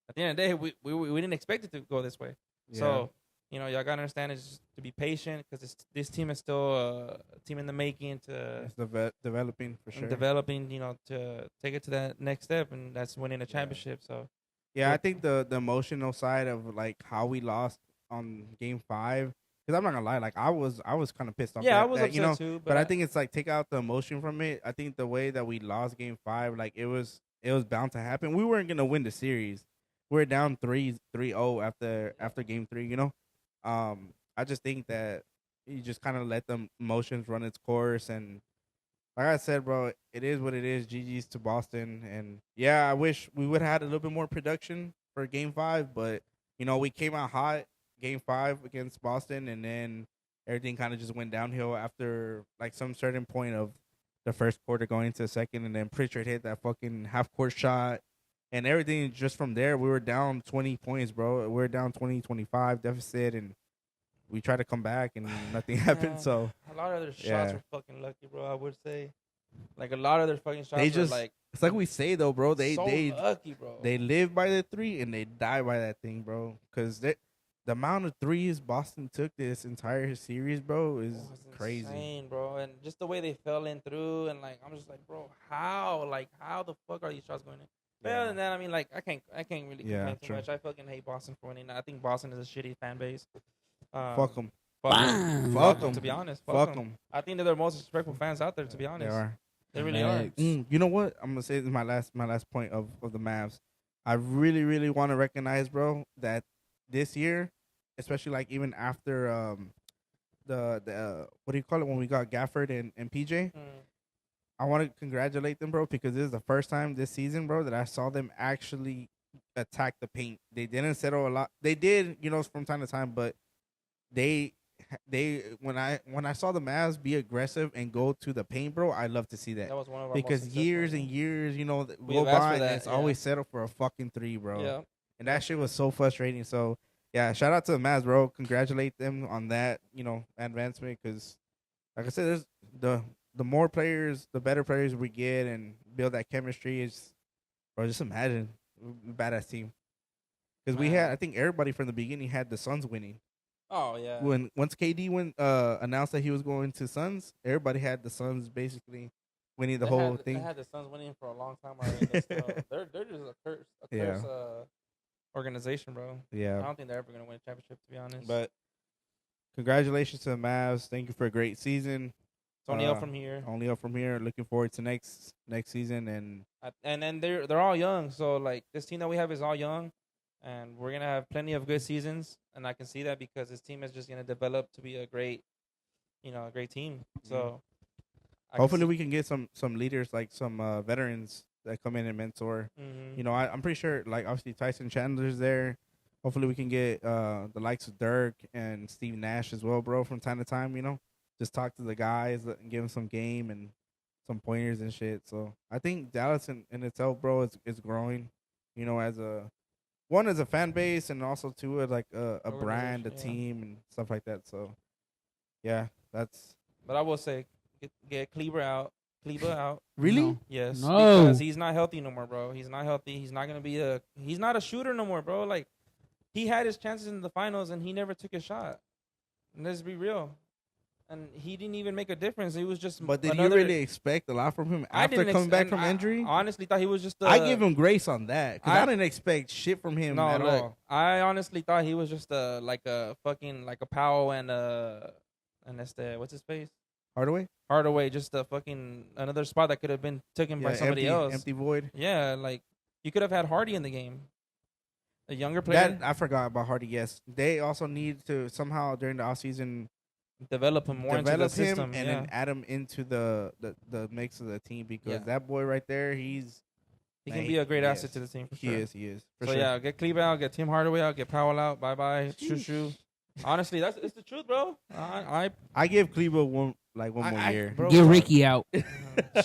at the end of the day, we didn't expect it to go this way. Yeah. So, y'all got to understand is to be patient because this team is still a team in the making It's developing for sure. developing, to take it to that next step, and that's winning a championship. So, Yeah, I think the emotional side of like how we lost on Game 5. Because I'm not gonna lie, like I was kind of pissed off. yeah, I was upset too. But I think it's like take out the emotion from it. I think the way that we lost Game 5, like it was bound to happen. We weren't gonna win the series. We were down 3-0 after Game 3. I just think that you just kind of let the emotions run its course, and like I said, bro, it is what it is. GG's to Boston, and yeah, I wish we would have had a little bit more production for Game 5, but we came out hot Game 5 against Boston, and then everything kind of just went downhill after like some certain point of the first quarter going into the second, and then Pritchard hit that fucking half court shot, and everything just from there. We were down 20 points, bro. We were down 20-25 deficit, and we tried to come back, and nothing happened. Yeah. So a lot of their shots Yeah. were fucking lucky, bro. I would say, like, a lot of their fucking shots they were just like it's like we say though, bro. They so they lucky, bro. they live by the three and they die by that thing, bro. Because the amount of threes Boston took this entire series, bro, is It was crazy. insane, bro. And just the way they fell in through, and like I'm just like, bro, how the fuck are these shots going in? But other than that, I mean, like I can't really complain too true. much. I fucking hate Boston for winning. I think Boston is a shitty fan base. Fuck them. Fuck 'em. Fuck 'em, 'em. to be honest. Fuck 'em. them. I think they're the most respectful fans out there. To be They honest, are. they really are. Facts. You know what? I'm gonna say this is my last point of the Mavs. I really, really want to recognize, bro, that this year, especially like even after the what do you call it when we got Gafford and PJ, I want to congratulate them, bro, because this is the first time this season, bro, that I saw them actually attack the paint. They didn't settle a lot. They did, from time to time, but they when I saw the Mavs be aggressive and go to the paint, bro, I love to see that. That was one of our Because most years successful. and years, We go have asked by for and that, it's yeah. always settled for a fucking three, bro. Yeah. And that shit was so frustrating. So, yeah, shout out to the Mavs, bro. Congratulate them on that, advancement. Because, like I said, there's the more players, the better players we get and build that chemistry. Just imagine badass team. Because we had, I think everybody from the beginning had the Suns winning. Oh yeah. Once KD announced that he was going to Suns, everybody had the Suns basically winning the whole thing. They had the Suns winning for a long time already. But still, they're just a curse organization, bro. I Yeah, don't think they're ever gonna win a championship, to be honest. but congratulations to the Mavs. Thank you for a great season. it's only up from here. Only up from here. Looking forward to next season. And And then they're all young, so like this team that we have is all young, and we're gonna have plenty of good seasons. And I can see that because this team is just gonna develop to be a great team. So hopefully we can get some leaders, like some veterans that come in and mentor. Mm-hmm. I'm pretty sure, like, obviously Tyson Chandler's there. Hopefully we can get the likes of Dirk and Steve Nash as well, bro, from time to time, just talk to the guys and give them some game and some pointers and shit. So I think Dallas in itself, bro, is growing, as a fan base, and also too as like a brand, a Organization, yeah. team and stuff like that. So yeah, that's But I will say, get Kleber out. Kleber out. really. No. Yes. No. Because he's not healthy no more, bro. He's not healthy. He's not gonna be he's not a shooter no more, bro. Like, he had his chances in the finals and he never took a shot. And let's be real. and he didn't even make a difference. He was just. But did another, you really expect a lot from him I after didn't coming back and from injury? I honestly thought he was just. I give him grace on that because I I- didn't expect shit from him No, at look, all. I honestly thought he was just like a Powell and that's what's his face Hardaway, Hardaway, just a fucking another spot that could have been taken by somebody else. empty void. Yeah, like you could have had Hardy in the game, a younger player. That I forgot about Hardy. Yes, they also need to somehow during the offseason Develop him more into the develop him system, and then add him into the mix of the team because Yeah. that boy right there, he he man, can be a great asset yes. to the team for He sure. is. For So sure. yeah, get Cleve out, get Tim Hardaway out, get Powell out. Bye bye, shoo Sheesh. shoo. Honestly, it's the truth, bro. I give Cleveland one more year. bro, Get Ricky out.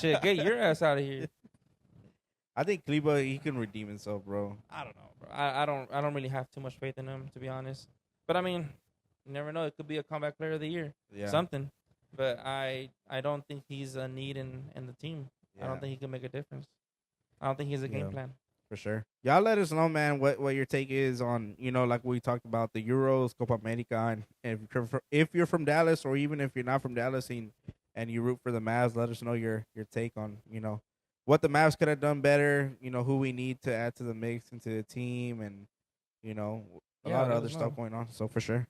Shit, get your ass out of here. I think Cleveland he can redeem himself, bro. I don't know, bro. I don't really have too much faith in him, to be honest. But I mean, you never know. It could be a comeback player of the year, Yeah, something. But I don't think he's a need in the team. I Yeah. don't think he can make a difference. I don't think he's a game Yeah. plan. for sure. Y'all let us know, man, what your take is on, like we talked about the Euros, Copa America, and if you're from Dallas or even if you're not from Dallas and you root for the Mavs, let us know your take on, what the Mavs could have done better, who we need to add to the mix into the team and, a Yeah, lot of let other us stuff know. going on. So for sure.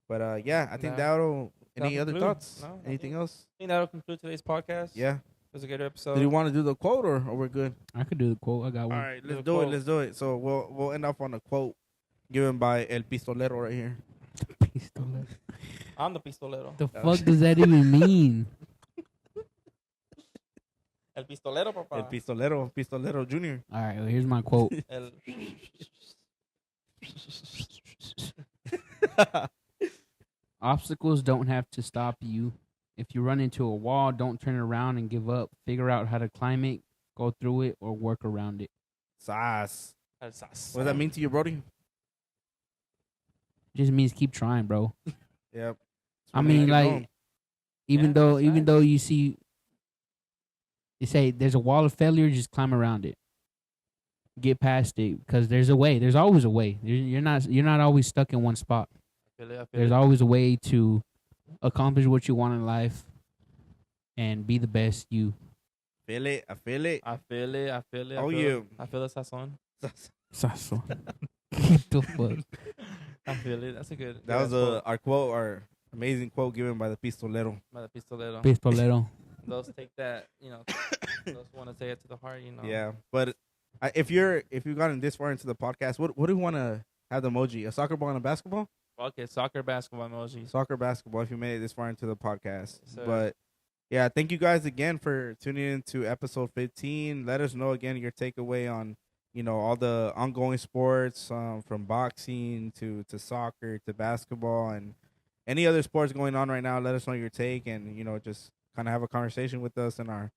But I think Nah. that'll any That'll other conclude. thoughts? No, Anything else? I think that'll conclude today's podcast. Yeah. It was a good episode. Do you want to do the quote or we're good? I could do the quote. I got All one. right, let's The do it. quote. Let's do it. So we'll end up on a quote given by El Pistolero right here. Pistolero. I'm the pistolero. The fuck does that even mean? El pistolero, papá. El Pistolero Junior. All right, well, here's my quote. El- Obstacles don't have to stop you. If you run into a wall, don't turn around and give up. Figure out how to climb it, go through it, or work around it. Sas. El sas. What does that mean to you, Brody? Just means keep trying, bro. Yep. I mean, like, Yeah, even that's though you see, you say there's a wall of failure, just climb around it. Get past it, because there's a way. There's always a way. You're not always stuck in one spot. I feel it. There's always a way to accomplish what you want in life and be the best you. Feel it. I feel it. I feel it. I feel it. Oh, yeah. I feel the sazon. Sasso. What the fuck? I feel it. That's a good. That was our quote, our amazing quote given by the Pistolero. by the pistolero. Pistolero. Those take that, those want to take it to the heart, Yeah, but if you've gotten this far into the podcast, what do you want to have the emoji? A soccer ball and a basketball? Fuck it, soccer, basketball emojis. Soccer, basketball. If you made it this far into the podcast, Yes, sir. but yeah, thank you guys again for tuning in to episode 15. Let us know again your takeaway on all the ongoing sports, from boxing to soccer to basketball and any other sports going on right now. Let us know your take and just kind of have a conversation with us in our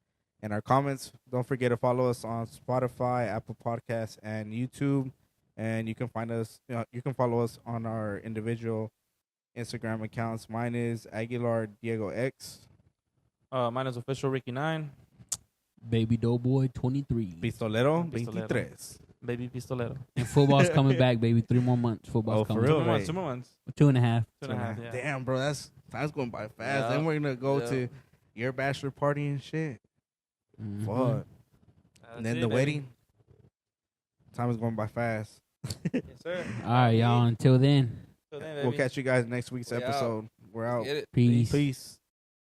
comments. Don't forget to follow us on Spotify, Apple Podcasts, and YouTube. And you can find us. You can follow us on our individual Instagram accounts. Mine is Aguilar Diego X. Mine is official Ricky 9, Baby Doughboy 23. Pistolero Pistolero. 23. baby pistolero. And football's coming back, baby. 3 more months. Football's Oh, for coming. real? 2 Right. months, 2 more months, 2.5. 2.5. Yeah. Damn, bro, that's time's going by fast. Yeah. Then we're gonna go Yeah. to your bachelor party and shit. Mhm. Fuck. That's And then it, the baby. wedding. Time is going by fast. Yes, sir. All right, y'all. Until then, Till then, We'll baby. catch you guys next week's We out. episode. We're out. Get it. peace. Peace.